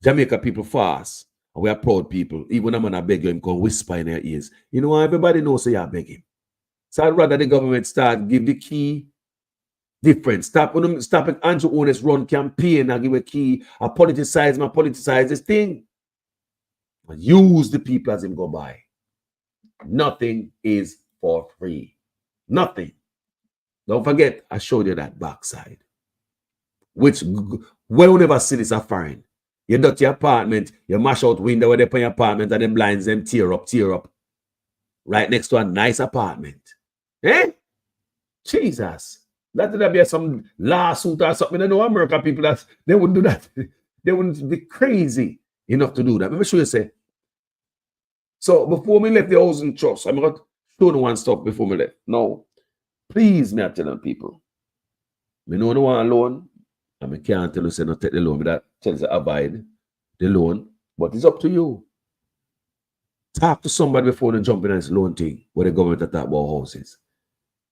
[SPEAKER 4] Jamaica people fast. And we are proud people. Even when I beg you, him come whisper in their ears. You know, everybody knows say you beg him. So I'd rather the government start give the key different. Stop it. Andrew Owners run campaign and give a key. I politicize this thing. And use the people as him go by. Nothing is for free. Nothing. Don't forget, I showed you that backside. Which, we'll never see this foreign. You dirty your apartment, you mash out window where they put your apartment and the blinds them tear up. Right next to a nice apartment. Eh? Jesus. That would be some lawsuit or something. I know American people, they wouldn't do that. They wouldn't be crazy enough to do that. Let me show you say. So before we left the housing trust, I'm going to show you one stuff before we left. No. Please, me tell them people. Me know no one loan. And I can't tell you say not take the loan, but that tells you abide the loan. But it's up to you. Talk to somebody before they jump in on this loan thing where the government talk about houses.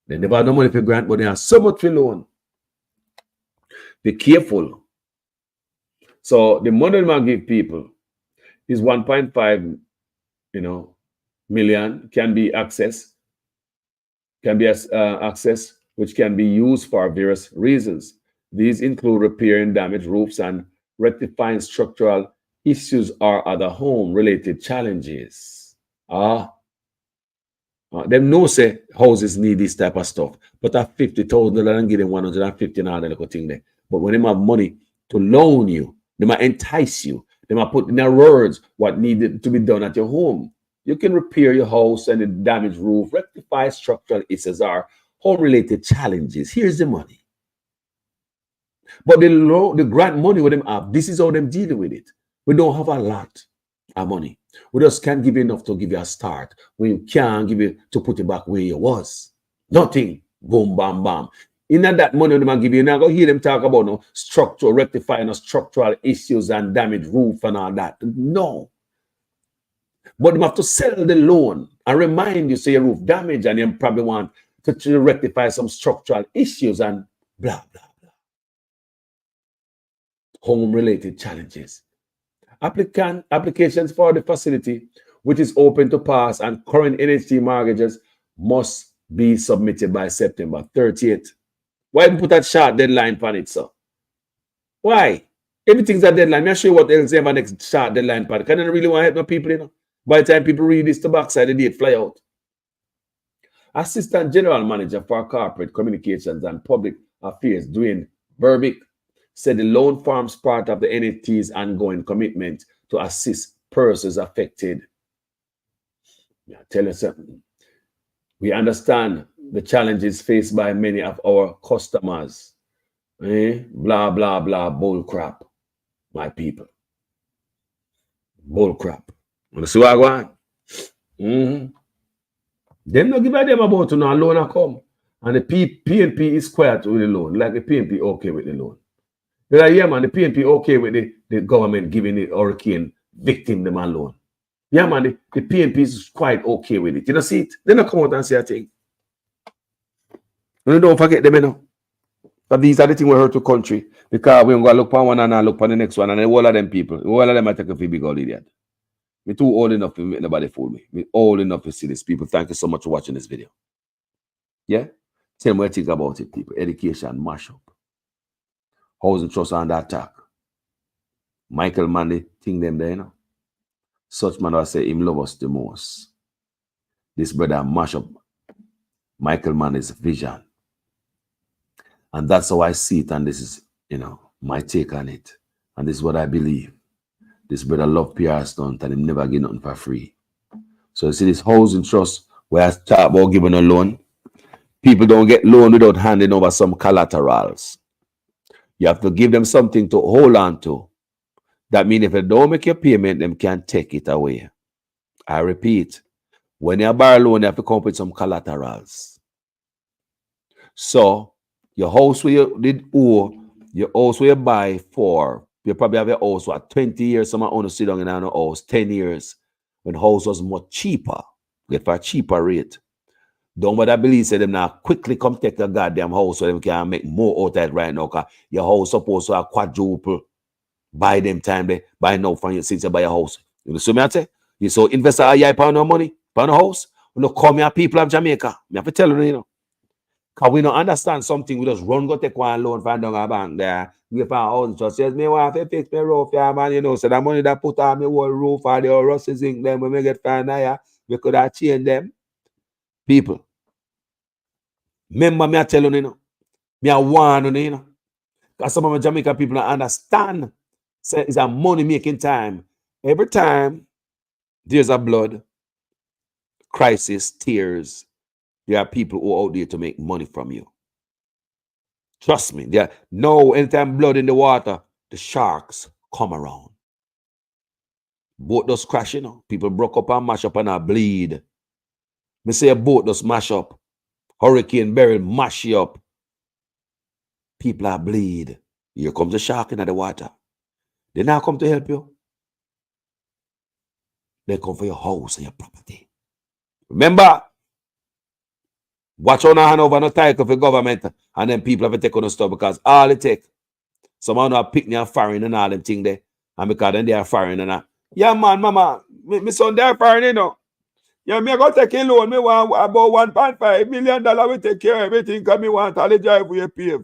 [SPEAKER 4] They never have no money for grant, but they have so much for loan. Be careful. So the money man give people is 1.5, million can be accessed, which can be used for various reasons. These include repairing damaged roofs and rectifying structural issues or other home-related challenges. Them know say houses need this type of stuff, but at $50,000 and give them 150 little thing there. But when they have money to loan you, they might entice you. They might put in their words what needed to be done at your home. You can repair your house and the damaged roof, rectify structural issues or home-related challenges. Here's the money. But the grant money with them have, this is how them dealing with it. We don't have a lot of money. We just can't give you enough to give you a start. We can't give you to put it back where you was. Nothing. Boom, bam, bam. In that money they give you, you're not going to hear them talk about no structural, rectifying of structural issues and damaged roof and all that. No. But they have to sell the loan and remind you, say your roof damaged, and you probably want to rectify some structural issues and blah, blah, blah. Home-related challenges. Applications for the facility, which is open to pass, and current NHT mortgages must be submitted by September 30th. Why put that short deadline on it, sir? Why? Everything's a deadline. I'll show you what else they have a next short deadline on it. Can you really want to help my people, you know? By the time people read this, the backside, the date fly out. Assistant General Manager for Corporate Communications and Public Affairs, Dwayne Berbick, said the loan forms part of the NHT's ongoing commitment to assist persons affected. Yeah, tell you something. We understand the challenges faced by many of our customers. Blah, blah, blah, bull crap, my people. Bull crap. You see what I want? Them not give a damn about to no loan a come. And the PNP is quiet with the loan. Like the PNP okay with the loan. But like, yeah, man, the PNP okay with the government giving the hurricane victim them a loan. Yeah, man, the PNP is quite okay with it. You know, see it? They not come out and say a thing. And don't forget them, you know. But these are the things we hurt to country. Because we're going to look for one and look for the next one. And then all of them people, all of them are taking a big old idiot. Me too old enough to make nobody fool me. Me old enough to see this. People, thank you so much for watching this video. Yeah? Tell me what you think about it, people. Education, mash up. Housing trust under attack. Michael Manley, think them there, you know. Such man will say him love us the most. This brother mash up Michael Manley's vision. And that's how I see it. And this is, you know, my take on it. And this is what I believe. This brother love PR stunt and him never get nothing for free. So you see this housing trust where I talk about giving a loan. People don't get loan without handing over some collaterals. You have to give them something to hold on to. That means if they don't make your payment, them can take it away. I repeat, when you borrow a loan, you have to come up with some collaterals. So your house where you did owe, your house where you buy for, you probably have a house for 20 years. Someone own to sit down in a house 10 years when house was much cheaper. Get for a cheaper rate. Don't bother believe say them now quickly come take a goddamn house so them can make more out of it right now. Because your house supposed to have quadruple by them time they buy now from you since you buy a house. You know what I say? You so investor a pound of money, pound of house. You know, come here people of Jamaica. Me have to tell you, you know. Because we don't understand something, we just run go take one loan from down a bank there. We find house just says me want to fix my roof, yeah, man. You know, so the money that put on me whole roof or the rusty zinc them when we get found there, we could have changed them. People. Remember me I tell you, you know. Me I warn you, you know. Because some of the Jamaican people don't understand. So it's a money making time. Every time there's a blood crisis, tears. There are people who are out there to make money from you. Trust me. There no anytime blood in the water, the sharks come around. Boat does crash, you know. People broke up and mash up and bleed. Me say a boat does mash up. Hurricane Beryl mash you up. People are bleed. Here comes the shark in the water. They now come to help you. They come for your house and your property. Remember, watch on hand over no title for government and then people have to take on the stuff because all it take. Someone who are picking and foreign and all them thing there. And because then they are foreign and that. Yeah, man, mama, my son they are foreign, you know. Yeah, me go take a loan. Me want about $1.5 million. We take care of everything because me want all the drive we pay.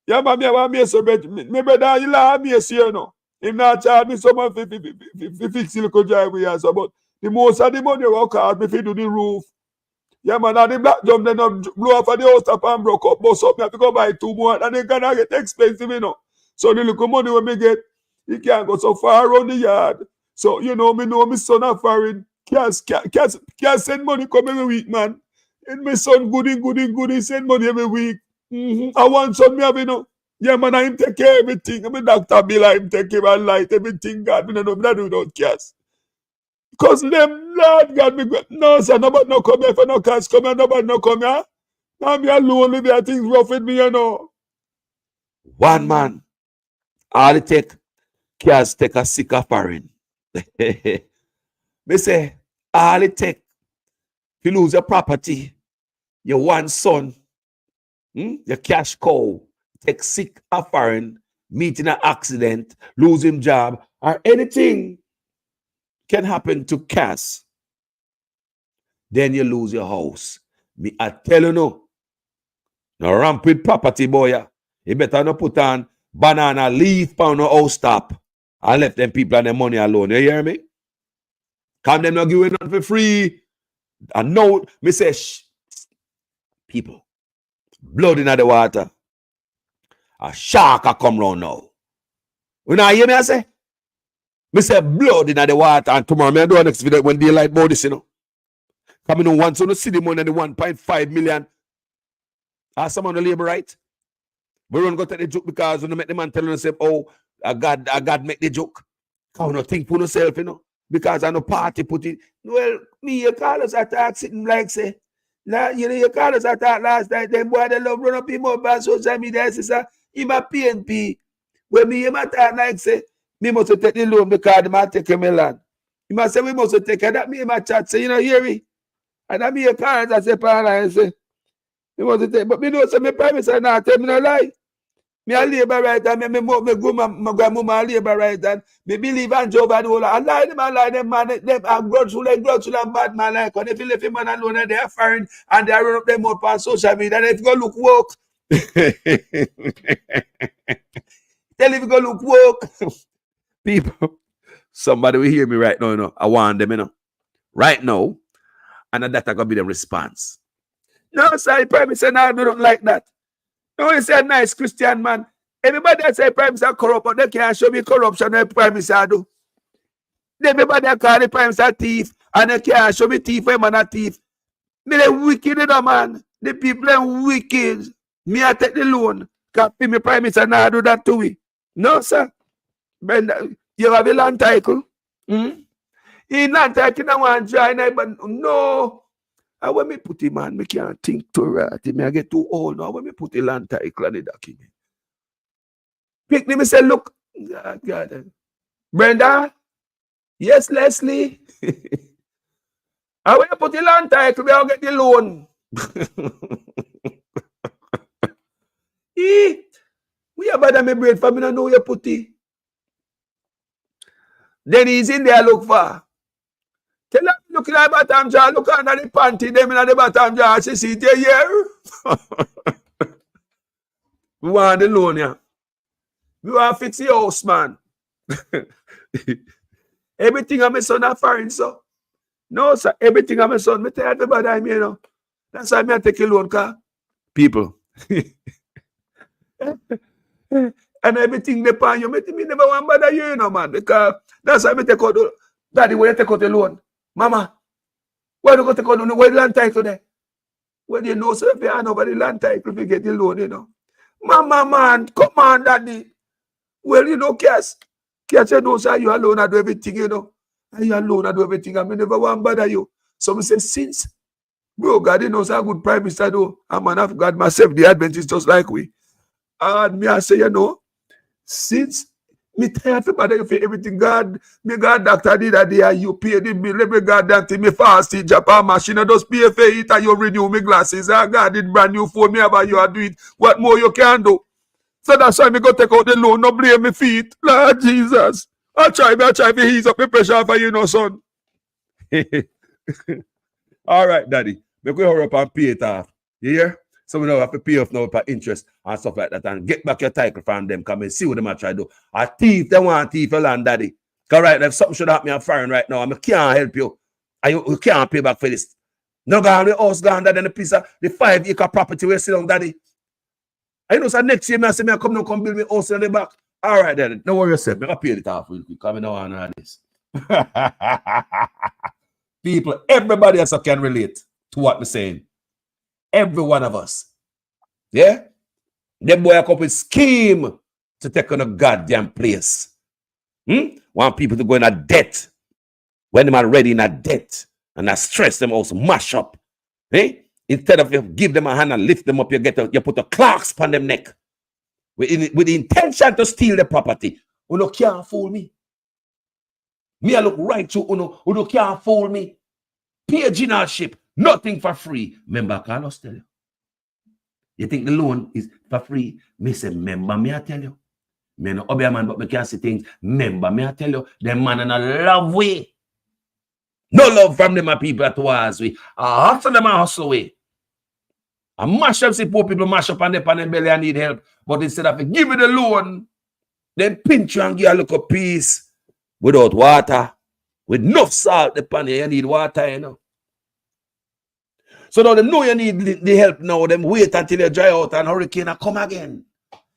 [SPEAKER 4] Yeah, man, me want me so better. Me brother, you have me see, you know. Him not charge me so much for fix the little driveway and so, but the most of the money will cost me to do the roof. Yeah, man, and the black jump then blow off of the house top and broke up, bust up. Me have to go buy 2 more, and they gonna get expensive, you know. So the little money when me get, he can't go so far around the yard. So, you know my son are foreign. Can't send money come every week, man. And my son good, he send money every week. I want son me have, you know.
[SPEAKER 3] Yeah, man, I him take care of everything. I'm a doctor bill, I him take care of light, everything, God. Me no know, me not do without cash. Because them, Lord God, me go, no, sir, nobody no come here for no cash come here, nobody no come here. Now me alone, maybe I think rough with me, you know.
[SPEAKER 4] One man, all it take, cash take a sick foreign. Me say, all it take, if you lose your property, your one son, your cash cow, take sick or foreign, meet in an accident, lose him job, or anything can happen to cash. Then you lose your house. Me, I tell you no. No ramp with property, boy. You better not put on banana leaf on no house top and left them people and their money alone. You hear me? Come them not give it for free. And now, me say, shh, people, blood in the water. A shark a come round now. You know hear me I say? Me say blood in the water, and tomorrow me do a next video when daylight about this, you know. Coming on once on the city money and the 1.5 million. Ask someone the labor right. We don't go take the joke because when you make the man tell you say, oh, I God make the joke. How you think for yourself, you know? Because I no party put it. Well, me, you call us attack sitting like say. Now, you know, you call us attack last night. Them boy they love run up him up on social media, sister. Him a PNP. When me him attack like say, me must take the loan because them a take him land. He must say we must take it. That me him a chat say, you know, hear me? And I me a call I say, I say, me must take, but me know say me prime minister now tell me no lie. Me a labor right and me go my grandmama a labor right and me believe and Joe and all. I lie them man, them are grudgeful and bad man like when if you leave him man alone and they are foreign and they run up them up on social media and if you go look woke. Tell if you go look woke. People, somebody will hear me right now, you know. I want them, you know. Right now, and that gonna be the response. No, sir, the Prime Minister now don't like that. No, he said nice Christian man. Everybody that say Prime Minister corrupt, but they can't show me corruption the Prime Minister do. Everybody that call the Prime Minister thief, and they can't show me thief when man a thief. Me they wicked, you know, man. The people are wicked. Me I take the loan. Can't pay me Prime Minister now do that to me. No, sir. Brenda, you have a land title. In land title, I want to join, but no. And when me put him on, me can't think too right. Me I get too old now. When me put the land title on the document. Pick me say, look, God. Brenda, yes, Leslie. And when you put the land title, I'll get the loan. We have bad me brain for me, I know you put it. Then he's in there, look for. Tell her, look in the bottom jar, look under the panty, them in the bottom jar, she see it here. We want the loan, yeah. We want to fix the house, man. Everything on my son are foreign, so. No, sir, everything on my son, me tell everybody I'm here, you know. That's why I take a loan, car. People. And everything they pay you, me never want to bother you, know, man. Because that's why I take out, Daddy, where you take out the loan? Mama, where do you go take out the loan? Where the land title there? Where do you know, sir, if you have nobody land title, if you get the loan, you know? Mama, man, come on, Daddy. Well, you know, Cass, you know, sir, you alone, I do everything, you know. And you alone, I do everything, I never want to bother you. So we say, since, bro, God, you know, sir, good Prime Minister, though. I'm man of God myself, the Adventist just like we. And me, I say, you know, since me tired for bother you for everything, God, me God doctor did that day, you pay the bill, every God that thing, me fast in Japan machine, I just pay for it, and you renew me glasses, and God did brand new phone, me about you, do it, what more you can do? So that's why me go take out the loan, no blame me feet, Lord Jesus. I try to ease up the pressure for you, know, son. All right, Daddy, me go hurry up and pay it off, you hear? So we don't have to pay off now for interest and stuff like that and get back your title from them. Come and see what they might try to do. A thief, they want to thief your land, Daddy. Because right, if something should happen, I'm foreign right now. I can't help you. And you can't pay back for this. No gone the house gone, Daddy, and the piece of the 5-acre property where you sit down, Daddy. I know, so next year, I say, come now, come build me house in the back. All right, Daddy. Don't worry yourself. I'm going to pay it off real quick. Because I don't want this. People, everybody else can relate to what I'm saying. Every one of us. Yeah? Them boy come with scheme to take on a goddamn place. Want people to go in a debt when them are ready in a debt and I stress them also mash up. Instead of you give them a hand and lift them up, you put a clocks on them neck with the intention to steal the property. Uno can't fool me. Me I look right to Uno can't fool me. Pay generalship, nothing for free. Remember, Carlos tell you. You think the loan is for free? Me say, member, me I tell you. Me no obey man, but me can't see things. Member, me I tell you. Them man in a love way. No love from them people at was way. I hustle them and hustle way. I mash up, see poor people mash up on their belly and need help. But instead of give you the loan, then pinch you and give you a little piece without water. With enough salt upon you need water, you know. So now they know you need the help now. Them wait until you dry out and hurricane will come again.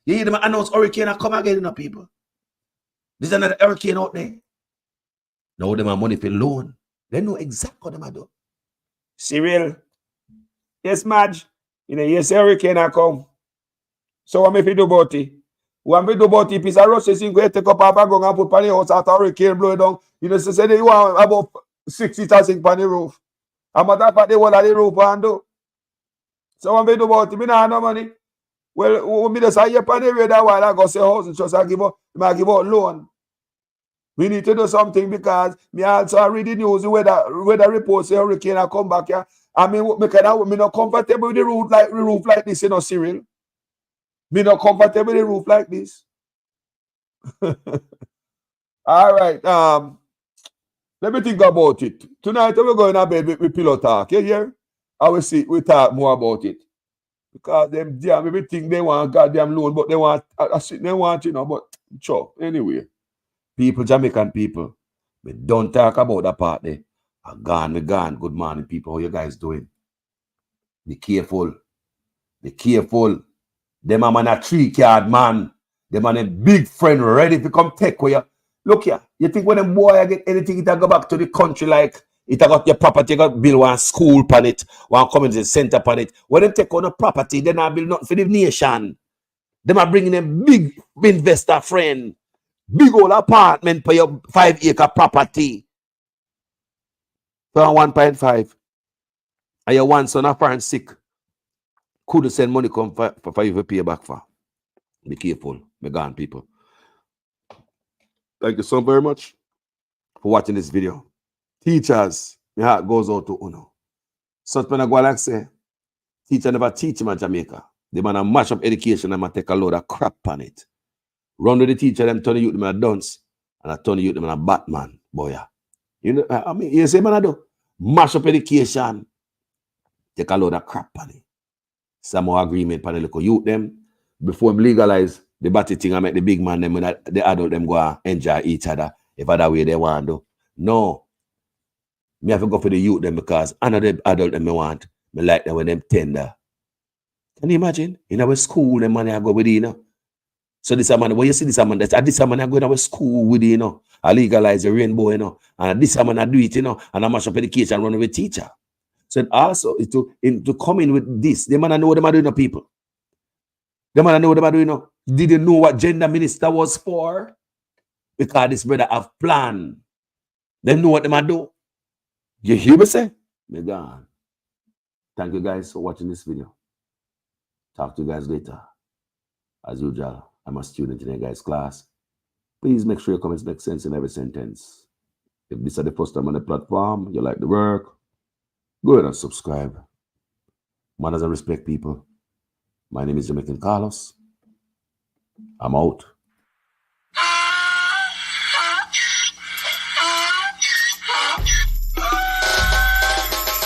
[SPEAKER 4] You hear them announce hurricane will come again, you know, people. There's another hurricane out there. Now them have money for loan. They know exactly what them do. Cyril. Yes, Madge. You know, yes, hurricane will come. So what am I do about it? What am I do about it? Piece of roast is going to take up a bag and put on the house after hurricane blow down. You know, so say they want about 60,000 on the roof. I'm at that the wall of the roof and do. So what am I do about it? I don't have no money. Well, we just say you on the radar while I go say house and just give out loan. We need to do something because me also read the news weather reports say hurricane will come back here. I mean, me not comfortable with the roof like this, you know, Cyril. Me not comfortable with the roof like this. All right. Let me think about it. Tonight we're going to bed with pillow talk. You hear? I will see. We talk more about it. Because them damn everything they want goddamn loan, but they want you know, but sure. Anyway. People, Jamaican people, we don't talk about that part there. I'm gone, we gone. Good morning, people. How you guys doing? Be careful. Be careful. Them a man a 3-card man. Them a big friend ready to come take with you. Look here. You think when them boy get anything, it go back to the country like it got your property, you got build one school upon it, one community center upon it. When them take on the property, they not build nothing for the nation. Them are bringing them big investor friend. Big old apartment for your 5-acre property. So 1.5. And your one son of foreign sick. Could send money come for you to pay back for. Be careful. Me gone, people. Thank you so very much for watching this video. Teachers, my heart goes out to Uno. Such when I go like say, teacher never teach him in Jamaica. They man a mash up education and take a load of crap on it. Run with the teacher, them turn the youth them a dunce, and I turn the youth them a Batman, boy. You know, I mean, you see, man, I do mash up education, take a load of crap on it. Some more agreement on the little youth them before them legalize the batty thing and make the big man them when the adult them go and enjoy each other if other way they want to. No, me have to go for the youth them because another adult them me want. Me like them when them tender. Can you imagine? In our school, them money I go with you know. So this man, when you see this man, this man I go to school with you know, I legalize the rainbow, you know, and this man I do it, you know, and I mash up education, run with teacher. So also to come in with this, the man I know what they are doing, people. The man I know what they are doing, didn't know what gender minister was for, because this brother have plan. They know what they are do. You hear me say? Me gone. Thank you guys for watching this video. Talk to you guys later. As usual, I'm a student in a guy's class. Please make sure your comments make sense in every sentence. If this is the first time on the platform, you like the work, go ahead and subscribe. Manners and respect, people. My name is Jamaican Carlos. I'm out.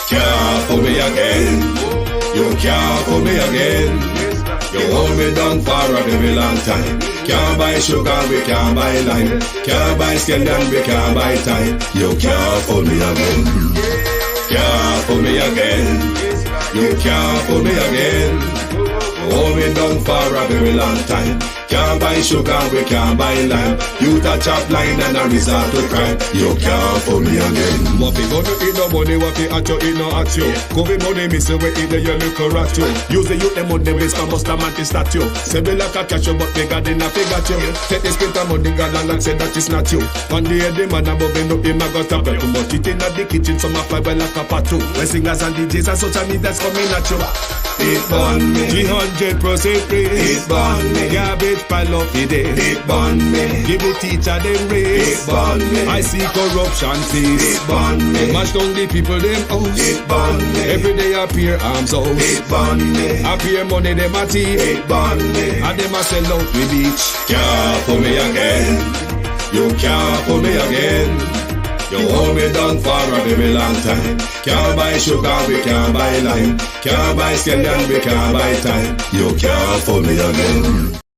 [SPEAKER 9] Can't fool me again. You can't fool me again. You hold me down for a very long time. Can't buy sugar, we can't buy lime. Can't buy scandal, we can't buy time. You can't fool me again. Can't fool me again. You can't fool me again. You hold me down for a very long time. Can't buy sugar, we can't buy lime. You touch up line and a resort to crime. You can't fool me again. What we gonna eat no money, what we at you, eat no at you. Covid money, miss away, eat the yellow rat you. Use the youth, the money, waste for most of my statue. Say we like a catch you, but they got enough, they got you. Take this print of money, God, and say that is not you. One day, the man above end up, him, I got up. Too much eating at the kitchen, some of fly well like a patu. When singers and DJs and social media's coming at you. It burn me 300% praise. It burn me garbage pile up the day. It burn me give the teacher them raise. It burn me I see corruption face. It burn me mash down the people them house. It burn me every day appear arms out. It burn me appear money them a thief. It burn me and them a sell out the beach. Can't pull me again. You can't pull me again. You hold me down for a very long time. Can't buy sugar, we can't buy lime. Can't buy scallion, we can't buy time. You can't fool me again.